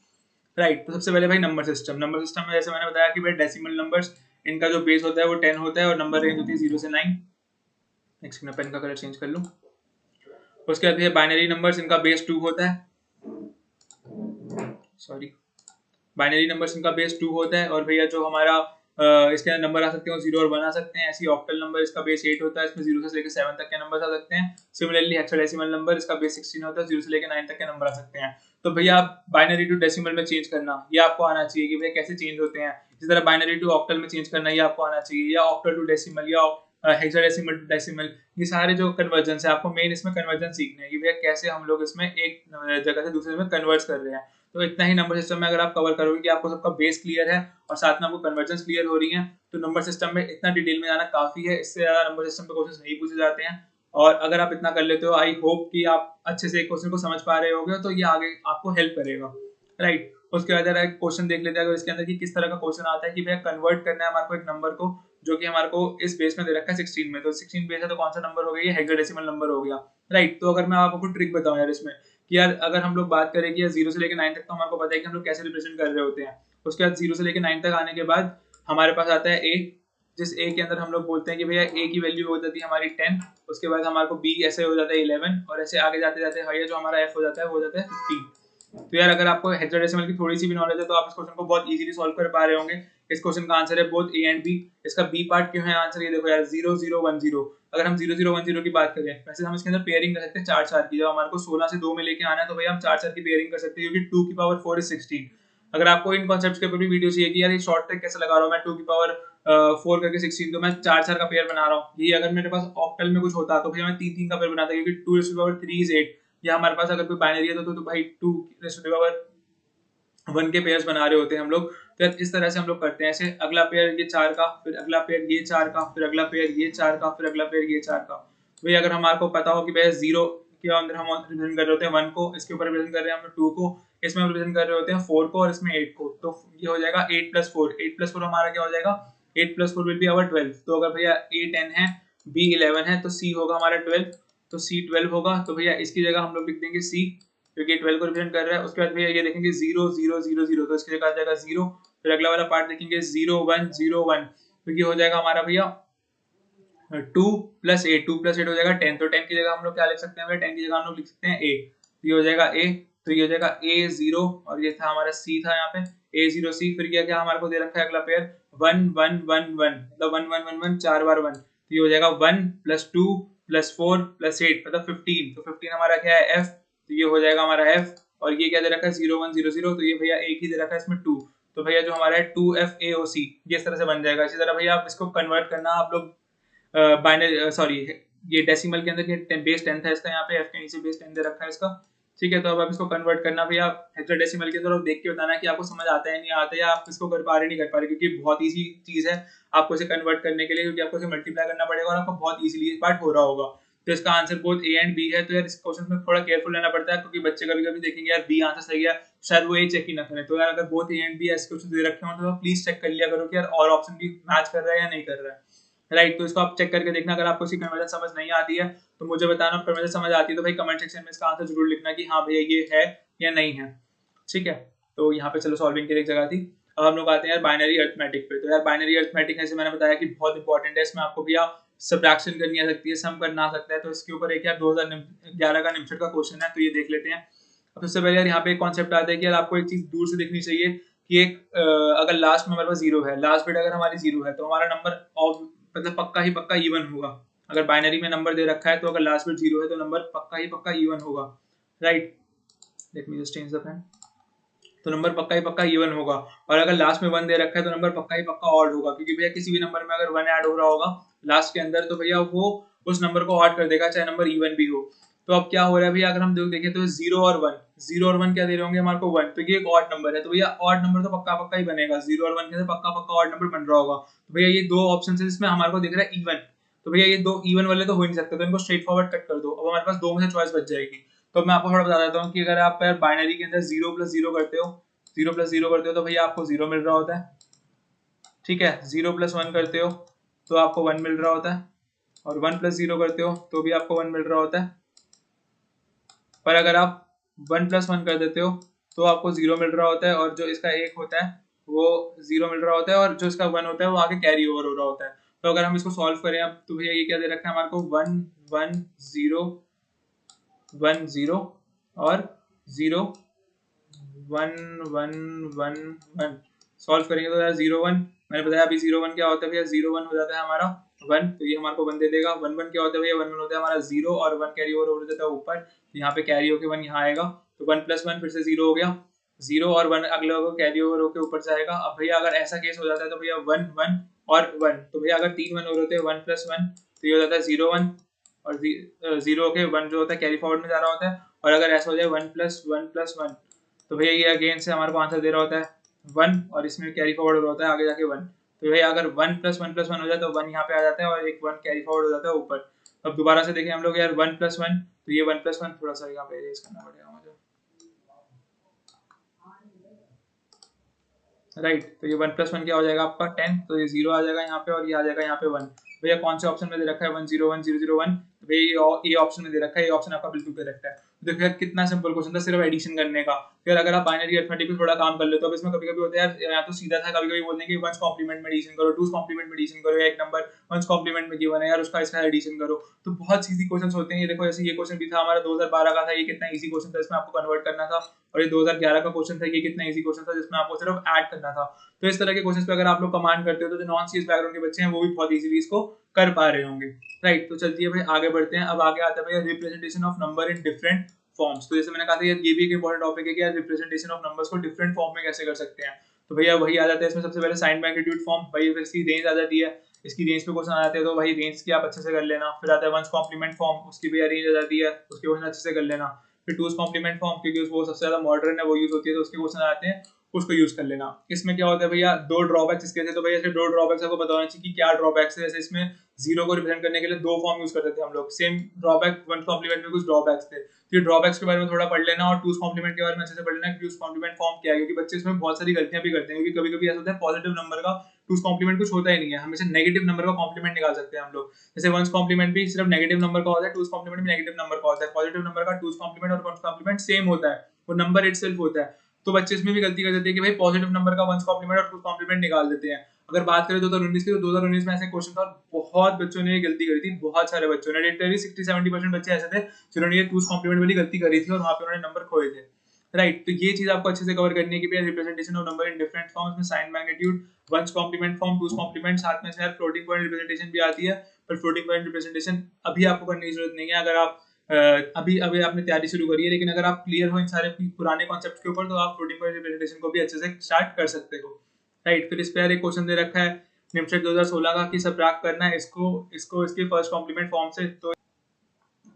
राइट, तो सबसे पहले भाई नंबर सिस्टम में जैसे मैंने बताया कि भाई डेसिमल नंबर्स, इनका जो बेस होता है वो 10 होता है और नंबर रेंज होती है 0 से 9। नेक्स्ट मैं पेन का कलर चेंज कर लूँ। उसके बाद ये बाइनरी नंबर्स, इनका बेस 2 होता है। सॉरी, बाइनरी नंबर्स इनका बेस 2 होता है और भैया जो हमारा इसके अंदर नंबर आ सकते हैं 0 और 1 आ सकते हैं। ऐसी ऑक्टल नंबर, इसका बेस 8 होता है, इसमें 0 से लेकर 7 तक के नंबर आ सकते हैं। सिमिलरली हेक्साडेसिमल नंबर, इसका बेस 16 होता है, 0 से लेकर 9 तक के नंबर आ सकते हैं। तो भैया आप बाइनरी टू डेसिमल में चेंज करना ये आपको आना चाहिए कि भैया कैसे चेंज होते हैं। इसी तरह बाइनरी टू ऑक्टल में चेंज करना ये आपको आना चाहिए, या ऑक्टल टू डेसिमल या हेक्साडेसिमल टू डेसिमल। ये सारे जो कन्वर्जन है, आपको मेन इसमें कन्वर्जन सीखना है कि भैया कैसे हम लोग इसमें एक जगह से दूसरे में कन्वर्ट कर रहे हैं। तो इतना ही नंबर सिस्टम में अगर आप कवर करोगे कि आपको सबका बेस क्लियर है और साथ में आपको कन्वर्जन क्लियर हो रही है, तो नंबर सिस्टम में इतना डिटेल में जाना काफी है। इससे ज्यादा नंबर सिस्टम पे क्वेश्चन नहीं पूछे जाते हैं। और अगर आप इतना कर लेते हो, आई होप कि आप अच्छे से क्वेश्चन को समझ पा रहे होगे, तो ये आगे आपको हेल्प करेगा। राइट, उसके बाद एक क्वेश्चन देख लेते हैं अगर इसके अंदर कि किस तरह का क्वेश्चन आता है कि भैया कन्वर्ट करना है हमारे को एक नंबर को, जो कि हमारे को इस बेस में दे रखा है 16 में। तो 16 बेस है तो कौन सा नंबर हो गया, ये हेक्साडेसिमल नंबर हो गया। राइट, तो अगर मैं आपको ट्रिक बताऊं यार इसमें कि यार अगर हम लोग बात करें कि 0 से लेकर 9 तक, तो हमारे को पता है कि हम लोग कैसे रिप्रेजेंट कर रहे होते हैं। उसके बाद 0 से लेकर 9 तक आने के बाद हमारे पास आता है a, जिस a के अंदर हम लोग बोलते हैं कि भैया a की वैल्यू हो जाती है हमारी 10। उसके बाद हमारे को b ऐसे हो जाता है 11 और ऐसे आगे जाते जाते भैया जो हमारा f हो जाता है वो हो जाता है 15। तो यार अगर आपको हेक्साडेसिमल की थोड़ी सी भी नॉलेज है तो आप इस क्वेश्चन को बहुत इजीली सॉल्व कर पा रहे होंगे। इस क्वेश्चन का आंसर है बोथ ए एंड बी। इसका बी पार्ट क्यों है आंसर, ये देखो यार 0 0 1 0। अगर हम 0 0 1 0 की बात करें, वैसे हम इसके अंदर पेयरिंग कर सकते हैं 4 4 की। जब हमारे को 16 से 2 में लेके आना है तो भैया हम 4 4 की पेयरिंग कर सकते हैं, क्योंकि 2 की पावर 4 is 16। अगर आपको इन कॉन्सेप्ट्स के ऊपर भी वीडियो चाहिए कि यार ये शॉर्ट ट्रिक कैसे लगा रहा हूँ मैं 2 की पावर 4 करके 16, तो मैं 4 4 का पेयर बना रहा हूँ। ये अगर मेरे पास ऑक्टल में कुछ होता तो भैया मैं 3 3 का पेयर बनाता, क्योंकि 2 की पावर 3 is 8। या हमारे पास अगर कोई बाइनरी है तो भाई 2 की पावर 1 के पेयर्स बना रहे होते हैं हम लोग। तो इस तरह से हम लोग करते हैं। ऐसे अगला पेयर ये 4 का, फिर अगला पेयर ये 4 का, फिर अगला पेयर ये 4 का, फिर अगला पेयर ये 4 का। भाई अगर हमारे को पता हो कि भैया 0 के अंदर हम रिप्रेजेंट कर रहे होते हैं 1 को, इसके ऊपर रिप्रेजेंट कर रहे हैं हम 2 को, इसमें रिप्रेजेंट कर रहे होते हैं 4 को और इसमें 8 को, तो ये हो जाएगा 8 + 4। 8 + 4 हमारा क्या हो जाएगा, 8 + 4 विल बी आवर 12। तो अगर भैया A 10 है, B 11 है, तो C होगा हमारा 12, तो C 12 होगा। तो भैया इसकी जगह हम लोग लिख देंगे C, क्योंकि 12 को रिप्रेजेंट कर रहा है। उसके बाद भैया ये देखेंगे 0 0 0 0, तो इसकी जगह आ जाएगा 0। फिर अगला वाला पार्ट देखेंगे 0 1 0 1, तो ये हो जाएगा हमारा भैया 2 + 8, 2 + 8 हो जाएगा 10। तो 10 की जगह हम लोग क्या लिख सकते हैं भैया, 10 की जगह हम लोग लिख सकते हैं A। तो ये हो जाएगा A, तो ये हो जाएगा A 0 और ये था हमारा C था यहाँ पे A 0 C। फिर क्या क्या हमारे को दे रखा है अगला पेयर 1 1 1 1, मतलब 1 1 1 1 4 बार 1, तो ये हो जाएगा 1 + 2 + 4 + 8, मतलब 15। तो 15 हमारा क्या है F, तो ये हो जाएगा हमारा F। और ये क्या दे रखा है 0 1 0 0, तो ये भैया एक ही दे रखा है इसमें 2, तो भैया जो हमारा है 2FAOC, ये इस तरह से बन जाएगा। इसी तरह भैया आप इसको कन्वर्ट करना, आप लोग बाइनरी सॉरी ये डेसिमल के अंदर ये बेस 10 था इसका, यहाँ पे F के नीचे बेस 10 दे रखा है इसका। ठीक है, तो अब आप इसको कन्वर्ट करना भैया हेक्साडेसिमल के अंदर और देख के बताना कि आपको समझ आता है नहीं आता, या आप इसको कर पा रहे नहीं कर पा रहे, क्योंकि बहुत ईजी चीज है आपको इसे कन्वर्ट करने के लिए, क्योंकि आपको इसे मल्टीप्लाई करना पड़ेगा और आपको बहुत इजीली ये पार्ट हो रहा होगा। तो इसका answer both A and B है। तो यार इस क्वेश्चन में थोड़ा केयरफुल रहना पड़ता है, क्योंकि बच्चे कभी कभी देखेंगे यार B आंसर सही है, शायद वो A चेक ही ना करें। तो यार अगर बोथ A एंड B ऐसे क्वेश्चन दे रखे हो तो प्लीज चेक कर लिया करो कि यार और ऑप्शन भी मैच कर रहा है या नहीं कर रहा है। राइट, तो इसको आप चेक करके देखना। अगर आपको इसकी कन्वर्जन समझ नहीं आती है तो मुझे बताना, कन्वर्जन समझ आती है तो भाई कमेंट सेक्शन में इसका आंसर जरूर लिखना कि हाँ भैया ये है या नहीं है। ठीक है, तो यहाँ पे चलो सॉल्विंग की एक जगह थी। अब हम लोग आते हैं यार बाइनरी अरिथमेटिक पे। तो यार बाइनरी अरिथमेटिक जैसे मैंने बताया कि बहुत इंपॉर्टेंट है। इसमें आपको भैया सब्ट्रैक्शन करनी आ सकती है, सम करना आ सकता है। तो इसके ऊपर एक यार 2011 का निमशेड का क्वेश्चन है, तो ये देख लेते हैं। अब सबसे पहले यार यहाँ पे एक कॉन्सेप्ट आता है कि यार आपको एक चीज दूर से दिखनी चाहिए कि एक अगर लास्ट में हमारे पास 0 है, लास्ट बिट अगर हमारी 0 है, तो हमारा नंबर मतलब पक्का ही पक्का इवन होगा। अगर बाइनरी में नंबर दे रखा है तो अगर लास्ट बिट 0 है तो नंबर पक्का ही पक्का इवन होगा। Right, let me just change the pen. तो नंबर पक्का ही पक्का इवन होगा। और अगर लास्ट में 1 दे रखा है तो नंबर पक्का ही पक्का ऑड होगा, क्योंकि भैया किसी भी नंबर में अगर 1 ऐड हो रहा होगा लास्ट के अंदर तो भैया वो उस नंबर को ऑड कर देगा, चाहे नंबर इवन भी हो। तो अब क्या हो रहा है भैया, अगर हम देखें तो 0 और 1 क्या दे रहे होंगे हमारे को 1, तो ये एक ऑड नंबर है, तो भैया ऑड नंबर तो पक्का पक्का ही बनेगा, 0 और 1 के अंदर पक्का पक्का ऑड नंबर बन रहा होगा। तो भैया ये दो ऑप्शन है जिसमें हमारे को दिख रहा है इवन, तो भैया ये दो इवन वाले तो हो ही नहीं सकते, तो इनको स्ट्रेट फॉरवर्ड कट कर दो। अब हमारे पास दो में से चॉइस बच जाएगी। तो मैं आपको थोड़ा बता देता हूँ कि अगर आप बाइनरी के अंदर 0 + 0 करते हो, 0 + 0 करते हो तो भैया आपको 0 मिल रहा होता है, ठीक है। 0 + 1 करते हो तो आपको 1 मिल रहा होता है, और 1 + 0 करते हो तो भी आपको 1 मिल रहा होता है। पर अगर आप 1 + 1 कर देते हो तो आपको 0 मिल रहा होता है, और जो इसका 1 होता है वो 0 मिल रहा होता है, और जो इसका 1 होता है वो आगे कैरी ओवर हो रहा होता है। तो अगर हम इसको सॉल्व करें अब, तो भैया ये क्या दे रखा है हमारे को, 1 1 0 1 0 और 0 1 1 1 1। सॉल्व करेंगे तो यार 0 1, मैंने बताया अभी 0 1 क्या होता है भैया, 0 1 हो जाता है हमारा 1, तो ये हमारे को 1 दे देगा। 1 1 क्या होता है भैया, 1 1 होता है हमारा 0 और 1 कैरी ओवर हो जाता है ऊपर, तो यहाँ पे कैरी होके 1 यहाँ आएगा, तो 1 + 1 फिर से 0 हो गया, 0 और 1 अगले को कैरी ओवर होके ऊपर जाएगा। अब भैया अगर ऐसा केस हो जाता है तो भैया 1 1 और 1, तो भैया अगर 3 1 हो रहे होते हैं 1 + 1 तो ये हो जाता है 0 1, और 0 के 1 जो होता है कैरी फॉरवर्ड में जा रहा होता है। और अगर ऐसा हो जाए 1 + 1 + 1, तो भैया ये अगेन से हमारे को आंसर दे रहा होता है 1, और इसमें कैरी फॉरवर्ड हो रहा होता है आगे जाके 1। तो भैया अगर 1 + 1 + 1 हो जाए तो 1 यहाँ पे आ जाता है और एक 1 कैरी फॉरवर्ड हो जाता है ऊपर। अब दोबारा से देखें हम लोग यार 1 + 1, तो ये 1 + 1 थोड़ा सा यहाँ पे इरेज करना पड़ेगा मुझे, राइट। तो ये 1 + 1 क्या हो जाएगा आपका 10, तो ये 0 आ जाएगा यहाँ पे, और ये आ जाएगा यहाँ पे 1। भैया कौन से ऑप्शन में दे रखा है 1 0 1 0 0 1, तो भैया ये ऑप्शन में दे रखा है, ये ऑप्शन आपका बिल्कुल करेक्ट है। तो देखो यार कितना सिंपल क्वेश्चन था, सिर्फ एडिशन करने का। फिर अगर आप बाइनरी अरिथमेटिक पे थोड़ा काम कर लेते हो, अब इसमें कभी कभी होता है यार, या तो सीधा था, कभी कभी बोलते हैं कि 1s कॉम्प्लीमेंट में एडिशन करो, 2s कॉम्प्लीमेंट में एडिशन करो, या एक नंबर 1s कॉम्प्लीमेंट में गिवन है यार उसका इसका एडिशन करो। तो बहुत सीधी क्वेश्चंस होते हैं ये, देखो जैसे ये क्वेश्चन भी था हमारा 2012 का था, ये कितना इजी क्वेश्चन था, इसमें आपको कन्वर्ट करना था। और ये 2011 का क्वेश्चन था, ये कितना इजी क्वेश्चन था जिसमें आपको सिर्फ ऐड करना था। तो इस तरह के क्वेश्चन पे अगर आप लोग कमांड करते हो तो जो नॉन सीएस बैकग्राउंड के बच्चे हैं वो भी बहुत इजीली इसको कर पा रहे होंगे, राइट। तो चलिए भाई आगे बढ़ते हैं। अब आगे आता है भैया representation of number in different forms. तो जैसे मैंने कहा था ये भी एक इंपॉर्टेंट टॉपिक है कि यार रिप्रेजेंटेशन ऑफ नंबर्स को डिफरेंट फॉर्म में कैसे कर सकते हैं। तो भैया वही आ जाता है इसमें, सबसे पहले साइन मैग्नीट्यूड फॉर्म, भाई फिर इसकी रेंज आ जाती है, इसकी रेंज पे क्वेश्चन आ जाते हैं, तो भाई रेंज की आप अच्छे से कर लेना। फिर आता है वंस कॉम्प्लीमेंट फॉर्म, उसकी भी रेंज आ जाती है, उसके क्वेश्चन अच्छे से कर लेना। फिर टूस कॉम्प्लीमेंट फॉर्म, क्योंकि वो सबसे ज्यादा मॉडर्न है, वो यूज होती है, तो उसके क्वेश्चन आते हैं, उसको यूज कर लेना। इसमें क्या होता है भैया, दो ड्रॉबैक्स इसके थे, तो भैया दो ड्रॉबैक्स आपको बताना चाहिए कि क्या ड्रॉबैक्स है। जैसे इसमें 0 को रिप्रेजेंट करने के लिए दो फॉर्म यूज करते थे हम लोग, सेम ड्रॉबैक वन कॉम्प्लीमेंट में कुछ ड्रॉबैक्स थे, तो ये ड्रॉबैक्स के बारे में थोड़ा पढ़ लेना, और टूस कॉम्प्लीमेंट के बारे में अच्छे से पढ़ लेना कि टूस कॉम्प्लीमेंट फॉर्म क्या है, क्योंकि बच्चे इसमें बहुत सारी गलतियां भी करते हैं, क्योंकि कभी कभी ऐसा होता है पॉजिटिव नंबर का टूस कॉम्प्लीमेंट कुछ होता ही नहीं है, हमेशा नेगेटिव नंबर का कॉम्प्लीमेंट निकाल सकते हैं हम लोग। जैसे वंस कॉम्प्लीमेंट भी सिर्फ नेगेटिव नंबर का होता है, टूस कॉम्प्लीमेंट भी नेगेटिव नंबर का होता है, पॉजिटिव नंबर का टूस कॉम्प्लीमेंट और वंस कॉम्प्लीमेंट सेम होता है, वो नंबर इटसेल्फ होता है। तो बच्चे इसमें भी गलती कर देते हैं कि भाई पॉजिटिव नंबर का वंस कॉम्प्लीमेंट और टूस कॉम्प्लीमेंट निकाल देते हैं। अगर बात करें 2019 की, तो 2019 में ऐसे क्वेश्चन था, बहुत बच्चों ने ये गलती करी थी, बहुत सारे बच्चों ने, लिटरली 60-70% बच्चे ऐसे थे जिन्होंने ये टूस कॉम्प्लीमेंट वाली गलती करी थी, और वहां पे उन्होंने नंबर खोए थे, राइट। तो ये चीज आपको अच्छे से कवर करनी है कि भैया representation of number in different forms में sign magnitude, one's complement form, two's complement, साथ में यार फ्लोटिंग पॉइंट रिप्रेजेंटेशन भी आती है। पर फ्लोटिंग पॉइंट रिप्रेजेंटेशन अभी आपको करने की जरूरत नहीं है, अगर आप अभी अभी आपने तैयारी शुरू करी है, लेकिन अगर आप क्लियर हो इन सारे पुराने कॉन्सेप्ट के ऊपर, तो आप फ्लोटिंग पॉइंट रिप्रेजेंटेशन को भी अच्छे से स्टार्ट कर सकते हो, राइट। फिर इस पे यार एक क्वेश्चन दे रखा है निमसेट 2016 का, कि सबट्रैक्ट करना है इसको इसको इसके फर्स्ट कॉम्प्लीमेंट फॉर्म से। तो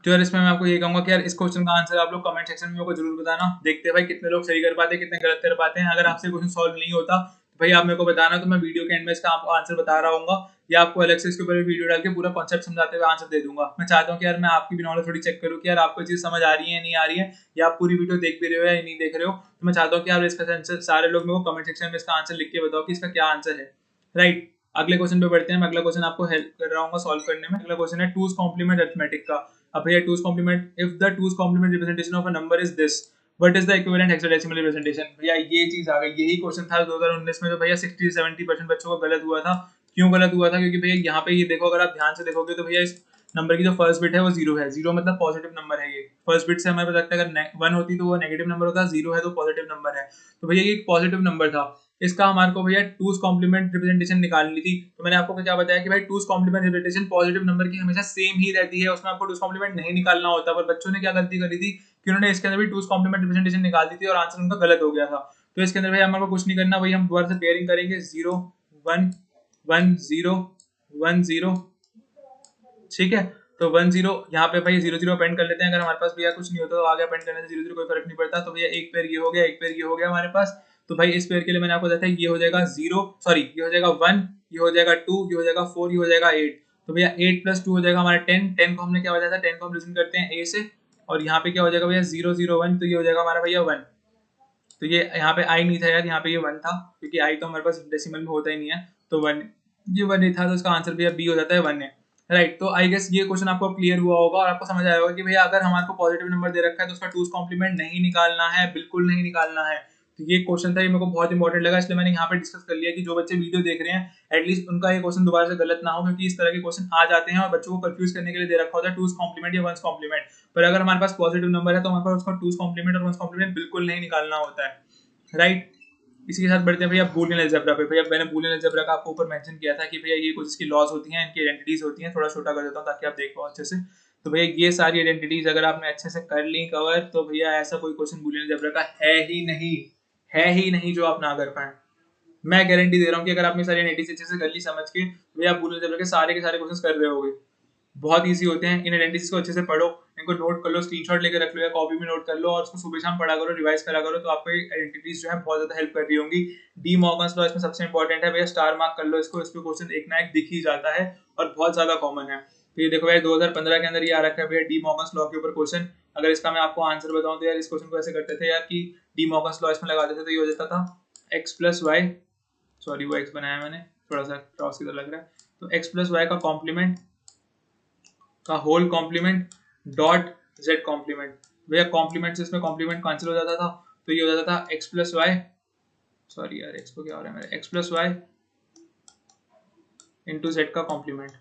यार इसमें मैं आपको ये कहूंगा कि यार इस क्वेश्चन का आंसर आप लोग कमेंट सेक्शन में मेरे को जरूर बताना, देखते हैं भाई कितने लोग सही कर पाते हैं, कितने गलत कर पाते हैं। अगर आपसे क्वेश्चन सॉल्व नहीं होता तो भाई आप मेरे को बताना, तो मैं वीडियो के एंड में इसका आपको आंसर बता रहा हूँ, या आपको अलग से इसके ऊपर वीडियो डाल के पूरा कॉन्सेप्ट समझाते हुए आंसर दे दूंगा। मैं चाहता हूँ कि यार मैं आपकी भी नॉलेज थोड़ी चेक करूँ कि यार आपको चीज समझ आ रही है नहीं आ रही है, या आप पूरी वीडियो देख भी रहे हो या नहीं देख रहे हो। तो मैं चाहता हूँ कि यार इसका आंसर सारे लोग मेरे को कमेंट सेक्शन में इसका आंसर लिख के बताओ कि इसका क्या आंसर है, राइट। अगले क्वेश्चन पे बढ़ते हैं। मैं अगला क्वेश्चन आपको हेल्प कर रहा हूँ सॉल्व करने में। अगला क्वेश्चन है टूस कॉम्प्लीमेंट अरिथमेटिक का। अब भैया two's complement, if the two's complement representation of a number is this, what is the equivalent hexadecimal representation. भैया ये चीज आ गई, यही क्वेश्चन था 2019 में, तो भैया 60-70% बच्चों को गलत हुआ था। क्यों गलत हुआ था, क्योंकि भैया यहाँ पे ये देखो, अगर आप ध्यान से देखोगे तो भैया इस नंबर की जो फर्स्ट बिट है वो 0 है, 0 मतलब पॉजिटिव नंबर है। ये फर्स्ट बिट से हमें पता लगता है अगर 1 होती तो वो नेगेटिव नंबर होता, 0 है तो पॉजिटिव नंबर है। तो भैया ये एक पॉजिटिव नंबर था, इसका हमारे को भैया टूस कॉम्प्लीमेंट रिप्रेजेंटेशन निकालनी थी। तो मैंने आपको क्या बताया कि भाई टूस कॉम्प्लीमेंट रिप्रेजेंटेशन पॉजिटिव नंबर की हमेशा सेम ही रहती है, उसमें आपको टूस कॉम्प्लीमेंट नहीं निकालना होता। पर बच्चों ने क्या गलती करी थी कि उन्होंने इसके अंदर भी टूस कॉम्प्लीमेंट रिप्रेजेंटेशन निकाल दी थी, और आंसर उनका गलत हो गया था। तो इसके अंदर भैया हमारे को कुछ नहीं करना, वही हम दोबारा से पेयरिंग करेंगे 0 1 1 0 1 0, ठीक है। तो 1-0 यहाँ पे भाई 0-0 अपेंड कर लेते हैं। अगर हमारे पास भैया कुछ नहीं होता तो आगे अपेंड करने से 0-0 कोई फर्क नहीं पड़ता। तो भैया एक पेयर ये हो गया, एक पेयर ये हो गया हमारे पास। तो भाई इस पेयर के लिए मैंने आपको बताया ये हो जाएगा 0, सॉरी ये हो जाएगा 1, ये हो जाएगा 2, ये हो जाएगा 4, ये हो जाएगा 8। तो भैया 8 + 2 हो जाएगा हमारा 10। 10 को हमने क्या बताया था, 10 को हम रिप्रेजेंट करते हैं ए से, और यहाँ पे क्या हो जाएगा भैया 0-0-1, तो ये हो जाएगा हमारा भैया 1। तो ये यहाँ पे आई नहीं था यार, यहाँ पे ये 1 था, क्योंकि आई तो हमारे पास डेसिमल में होता ही नहीं है। तो 1, ये 1 नहीं था, तो इसका आंसर भैया बी हो जाता है 1 है। राइट, तो आई गेस ये क्वेश्चन आपको क्लियर हुआ होगा और आपको समझ आया होगा कि भैया अगर हमारे को पॉजिटिव नंबर दे रखा है तो उसका 2's कॉम्प्लीमेंट नहीं निकालना है, बिल्कुल नहीं निकालना है। तो ये क्वेश्चन था, ये मेरे को बहुत इंपॉर्टेंट लगा, इसलिए मैंने यहाँ पे डिस्कस कर लिया कि जो बच्चे वीडियो देख रहे हैं एटलीस्ट उनका ये क्वेश्चन दोबारा से गलत ना हो, क्योंकि इस तरह के क्वेश्चन आ जाते हैं और बच्चों को कंफ्यूज करने के लिए दे रखा होता है 2's कॉम्प्लीमेंट या 1's कॉम्प्लीमेंट। पर अगर हमारे पास पॉजिटिव नंबर है तो हमारे पास उसका 2's कॉम्प्लीमेंट और 1's कॉम्प्लीमेंट बिल्कुल नहीं निकालना होता है। राइट, इसी के साथ बढ़ते हैं भैया बूलियन अलजेब्रा पे। भैया मैंने बूलियन अलजेब्रा का आपको ऊपर मेंशन किया था कि भैया ये कुछ इसकी लॉज होती हैं, इनकी आइडेंटिटीज होती हैं। थोड़ा छोटा कर देता हूँ ताकि आप देख पाओ अच्छे से। तो भैया ये सारी आइडेंटिटीज अगर आपने अच्छे से कर ली कवर, तो भैया ऐसा कोई क्वेश्चन बूलियन अलजेब्रा का है ही नहीं जो आप ना कर पाए। मैं गारंटी दे रहा हूँ कि अगर आपने सारी आइडेंटिटीज अच्छे से कर ली समझ के, भैया आप बूलियन अलजेब्रा के सारे क्वेश्चन कर रहे होगे। बहुत इजी होते हैं, इन आइडेंटिटीज को अच्छे से पढ़ो, इनको नोट कर लो, स्क्रीनशॉट लेके रख लो या कॉपी में नोट कर लो और उसको सुबह शाम पढ़ा करो, रिवाइज करा करो, तो आपको आइडेंटिटीज जो है बहुत ज्यादा हेल्प कर रही होंगी। डी मॉर्गन्स लॉ इसमें सबसे इंपॉर्टेंट है भैया, स्टार मार्क कर लो इसको, इस पे क्वेश्चन एक ना एक दिख ही जाता है और बहुत ज्यादा कॉमन है। तो ये देखो भैया 2015 के अंदर ये आ रखा है भैया डी मॉर्गन्स लॉ के ऊपर क्वेश्चन। अगर इसका मैं आपको आंसर बताऊं तो यार इस क्वेश्चन को ऐसे करते थे यार कि डी मॉर्गन्स लॉ इसमें लगा देते तो ये हो जाता था x + y, सॉरी वो x बनाया मैंने, थोड़ा सा क्रॉस की तरह लग रहा है, तो x + y का कॉम्प्लीमेंट का whole complement dot z complement. भैया कॉम्प्लीमेंट से इसमें कॉम्प्लीमेंट कैंसिल हो जाता था, तो ये हो जाता था x + y, सॉरी यार x को क्या हो रहा है मेरा, x + y इंटू z का कॉम्प्लीमेंट।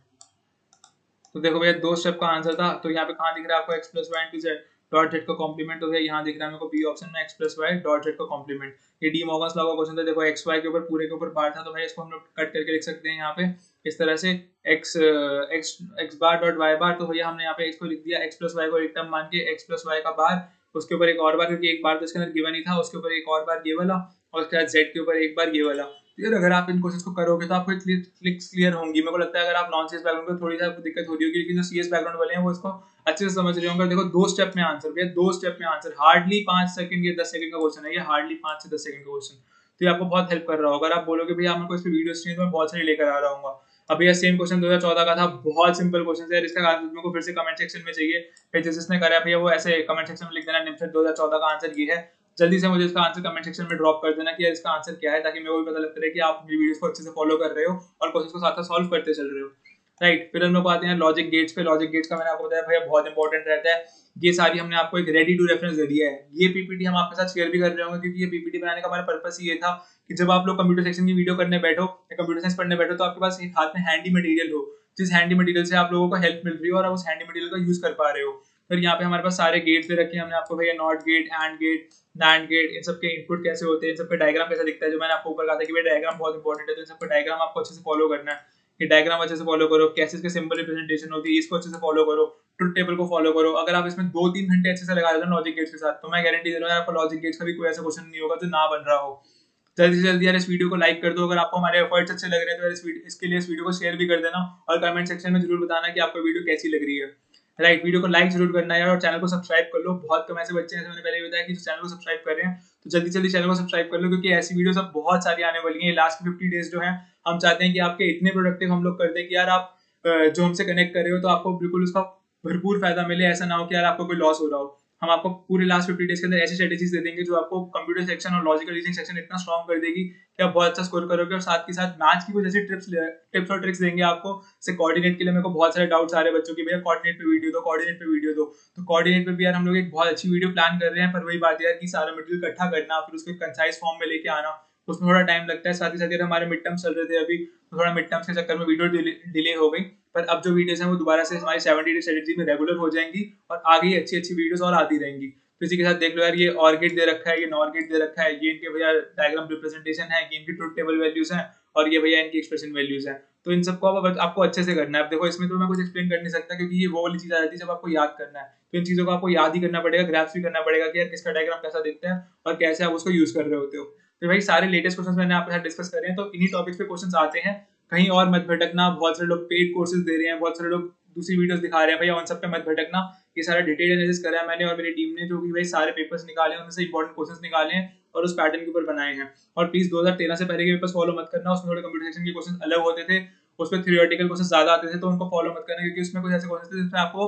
तो देखो भैया 2 स्टेप का आंसर था, तो यहाँ पे कहाँ दिख रहा है आपको x + y into z dot z का कॉम्प्लीमेंट, तो भैया यहाँ दिख रहा है मेरे को बी ऑप्शन में x + y डॉट z का कॉम्प्लीमेंट। ये डी मॉर्गन्स लॉ का क्वेश्चन था, देखो x y के ऊपर पूरे के ऊपर पार्ट था, तो भाई इसको हम लोग कट करके लिख सकते हैं यहाँ पे इस तरह से x बार डॉट y बार। तो भैया हमने यहाँ पे x को लिख दिया, x + y को एक टर्म मान के x + y का बार, उसके ऊपर एक और बार, क्योंकि एक बार तो इसके अंदर गिवन ही था, उसके ऊपर एक और बार ये वाला, और उसके बाद z के ऊपर एक बार ये वाला। यार अगर आप इन क्वेश्चंस को करोगे तो आपको क्लिक्स क्लियर होंगी। मेरे को लगता है अगर आप नॉन सीएस बैकग्राउंड में थोड़ी सी आपको दिक्कत हो रही होगी, लेकिन जो सीएस बैकग्राउंड वाले हैं वो इसको अच्छे से समझ रहे होंगे। देखो 2 स्टेप में आंसर, भैया 2 स्टेप में आंसर, हार्डली 5 सेकंड या 10 सेकंड का क्वेश्चन है ये, हार्डली 5 से 10 सेकंड का क्वेश्चन। तो ये आपको बहुत हेल्प कर रहा होगा। अगर आप बोलोगे भैया मेरे को इस पे वीडियोस चाहिए, तो मैं बहुत सारी लेकर आ रहा हूँ। अब ये सेम क्वेश्चन 2014 का था, बहुत सिंपल क्वेश्चन है, इसका आंसर मेरे को फिर से कमेंट सेक्शन में चाहिए। फिर जिसने करा भैया वो ऐसे कमेंट सेक्शन में लिख देना निम्फेड 2014 का आंसर ये है। जल्दी से मुझे इसका आंसर कमेंट सेक्शन में ड्रॉप कर देना कि यार इसका आंसर क्या है, ताकि मेरे को भी पता लगता रहे कि आप मेरी वीडियोस को अच्छे से फॉलो कर रहे हो और क्वेश्चन को साथ साथ सॉल्व करते चल रहे हो। राइट, फिर हम लोग आते हैं लॉजिक गेट्स पे। लॉजिक गेट्स का मैंने आपको बताया भैया बहुत इंपॉर्टेंट रहता है। ये सारी हमने आपको एक रेडी टू रेफरेंस दे दिया है। ये पीपीटी हम आपके साथ शेयर भी कर रहे होंगे, क्योंकि ये पीपीटी बनाने का हमारा पर्पस ये था कि जब आप लोग कंप्यूटर सेक्शन की वीडियो करने बैठो या कंप्यूटर साइंस पढ़ने बैठो, तो आपके पास एक हाथ में हैंडी मटेरियल हो, जिस हैंडी मटेरियल से आप लोगों को हेल्प मिल रही हो और आप उस हैंडी मटेरियल का यूज कर पा रहे हो। फिर यहाँ पे हमारे पास सारे गेट्स दे रखे हैं हमने आपको भैया, NOT gate, AND gate, NAND gate, इन सब के इनपुट कैसे होते हैं, इन सब का डायग्राम कैसा दिखता है, जो मैंने आपको ऊपर कहा था कि भाई डायग्राम बहुत इंपॉर्टेंट है, तो इन सब का डायग्राम आपको अच्छे से फॉलो करना है। ये डायग्राम अच्छे से फॉलो करो, कैसे इसके सिंबल रिप्रेजेंटेशन होती है इसको अच्छे से फॉलो करो, ट्रुथ टेबल को फॉलो करो। अगर आप इसमें 2-3 घंटे अच्छे से लगा देते हो लॉजिक गेट्स के साथ, तो मैं गारंटी दे रहा हूँ आपको लॉजिक गेट्स का भी कोई ऐसा क्वेश्चन नहीं होगा जो ना बन रहा हो। जल्दी से जल्दी यार इस वीडियो को लाइक कर दो। अगर आपको हमारे एफर्ट्स अच्छे लग रहे हैं तो इसके लिए इस वीडियो को शेयर भी कर देना और कमेंट सेक्शन में जरूर बताना कि आपको वीडियो कैसी लग रही है। राइट, वीडियो को लाइक जरूर करना है और चैनल को सब्सक्राइब कर लो। बहुत कम ऐसे बच्चे हैं, मैंने पहले भी बताया कि जो चैनल को सब्सक्राइब कर रहे हैं, तो जल्दी जल्दी चैनल को सब्सक्राइब कर लो, क्योंकि ऐसी वीडियोस अब बहुत सारी आने वाली हैं। लास्ट 50 डेज जो है हम चाहते हैं कि आपके इतने प्रोडक्टिव हम लोग कर दें कि यार आप जो हमसे कनेक्ट कर रहे हो तो आपको बिल्कुल उसका भरपूर फायदा मिले। ऐसा ना हो कि यार आपको कोई लॉस हो रहा हो। हम आपको पूरे लास्ट 50 डेज के अंदर ऐसी स्ट्रेटेजीज दे देंगे जो आपको कंप्यूटर सेक्शन और लॉजिकल रीजनिंग सेक्शन इतना स्ट्रॉन्ग कर देगी कि आप बहुत अच्छा स्कोर करोगे। और साथ के साथ मैथ्स की कुछ ऐसी टिप्स और ट्रिक्स देंगे आपको। जैसे कोऑर्डिनेट के लिए मेरे को बहुत सारे डाउट्स आ रहे हैं बच्चों की, भैया कोऑर्डिनेट पे वीडियो दो, कोऑर्डिनेट पे वीडियो दो। तो कोऑर्डिनेट पे भी यार हम लोग एक बहुत अच्छी वीडियो प्लान कर रहे हैं, पर वही बात है यार कि सारा मटेरियल इकट्ठा करना, फिर उसको कंसाइज फॉर्म में लेके आना, उसमें थोड़ा टाइम लगता है। साथ ही साथ हमारे मिड टर्म्स चल रहे थे अभी, तो थोड़ा मिड टर्म्स के चक्कर में वीडियो डिले हो गई। पर अब जो वीडियोस हैं वो दोबारा से हमारी 70 डे स्ट्रेटेजी में रेगुलर हो जाएंगी और आगे अच्छी अच्छी वीडियोस और आती रहेंगी। तो इसी के साथ देख लो यार, ये और गेट दे रखा है, ये नॉर गेट दे रखा है, ये इनके भैया डायग्राम रिप्रेजेंटेशन है, ये इनकी ट्रुथ टेबल वैल्यूज हैं और ये भैया इनकी एक्सप्रेशन वैल्यूज हैं। तो इन सबको आपको अच्छे से करना है। अब देखो इसमें तो मैं कुछ एक्सप्लेन कर नहीं सकता, क्योंकि ये वो वाली चीज आ जाती है जब आपको याद करना है। तो इन चीजों को आपको याद ही करना पड़ेगा, ग्राफ्स भी करना पड़ेगा कि यार किसका डायग्राम कैसा दिखता है और कैसे आप उसको यूज कर रहे होते हो। तो भाई सारे लेटेस्ट क्वेश्चन मैंने आपके साथ डिस्कस कर रहे हैं, तो इन्हीं टॉपिक्स पे क्वेश्चन आते हैं, कहीं और मत भटकना। बहुत सारे लोग पेड कोर्सेज दे रहे हैं, बहुत सारे लोग दूसरी वीडियोस दिखा रहे हैं भैया, उन सब पे मत भटकना। ये सारा डिटेल एनालिसिस करा है मैंने और मेरी टीम ने, जो कि भाई सारे पेपर्स निकाले हैं, उनमें से इंपॉर्टेंट क्वेश्चंस निकाले हैं और उस पैटर्न के ऊपर बनाए हैं। और प्लीज 2013 से पहले के पेपर्स फॉलो मत करना, उसमें थोड़े कंप्यूटर सेक्शन के क्वेश्चन अलग होते थे, उसमें थियोरेटिकल क्वेश्चन ज्यादा आते थे, तो उनको फॉलो मत करना, क्योंकि उसमें कुछ ऐसे क्वेश्चन थे जिसमें आपको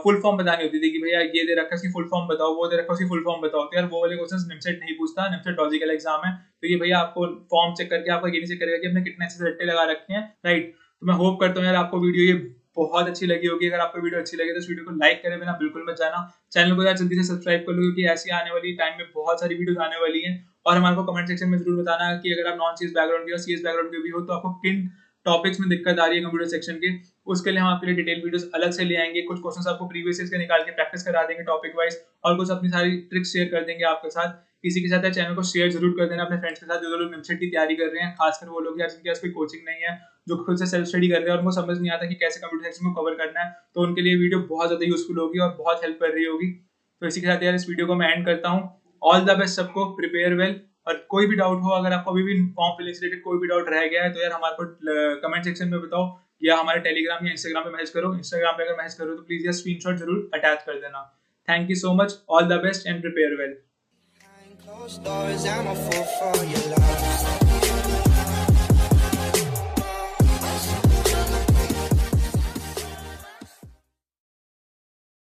फुल फॉर्म बतानी होती थी कि भैया ये दे रखा है, इसकी फुल फॉर्म बताओ, वो दे रखा है, उसकी फुल फॉर्म बताओ। तो यार वो वाले क्वेश्चंस निमसेट नहीं पूछता, निमसेट लॉजिकल एग्जाम है, तो ये भैया आपको फॉर्म चेक करके आपका ये नहीं चेक करेगा कि हमने कितने अच्छे रट्टे लगा रखे हैं, राइट। तो मैं होप करता हूँ यार आपको वीडियो ये बहुत अच्छी लगी होगी। अगर आपको वीडियो अच्छी लगी तो इस वीडियो को लाइक करे बिना बिल्कुल मत जाना, चैनल को यार जल्दी से सब्सक्राइब कर लो, क्योंकि ऐसी आने वाली टाइम में बहुत सारी वीडियोस आने वाली हैं। और हमारे को कमेंट सेक्शन में जरूर बताना कि अगर आप नॉन सीएस बैकग्राउंड के और सीएस बैकग्राउंड के भी हो तो आपको किन टॉपिक्स में दिक्कत आ रही है कंप्यूटर सेक्शन के। उसके लिए हम आपके लिए डिटेल वीडियोस अलग से ले आएंगे, कुछ क्वेश्चंस आपको प्रीवियस ईयर के निकाल के प्रैक्टिस करा देंगे टॉपिक वाइज, और कुछ अपनी सारी ट्रिक्स शेयर कर देंगे आपके साथ। इसी के साथ चैनल को शेयर जरूर कर देना अपने फ्रेंड्स के साथ, जो लोग निमसेट की तैयारी कर रहे हैं, खासकर वो लोग यार जिनके पास कोई कोचिंग नहीं है, जो खुद से सेल्फ स्टडी कर रहे हैं और उनको समझ नहीं आता कि कैसे कंप्यूटर सेक्शन को कवर करना है, तो उनके लिए वीडियो बहुत ज्यादा यूजफुल होगी और बहुत हेल्प कर रही होगी। तो इसी के साथ यार इस वीडियो को मैं एंड करता हूँ। ऑल द बेस्ट सबको, प्रिपेयर वेल। और कोई भी डाउट हो, अगर आपको अभी भी फॉर्म फिलिंग से रिलेटेड कोई भी डाउट रह गया है, तो यार हमारे को कमेंट सेक्शन में बताओ, या हमारे टेलीग्राम या इंस्टाग्राम पे मैसेज करो। इंस्टाग्राम पे अगर मैसेज करो तो प्लीज यार स्क्रीनशॉट जरूर अटैच कर देना। Thank you so much, all the best and prepare well. Closed doors, I'm a fool for you.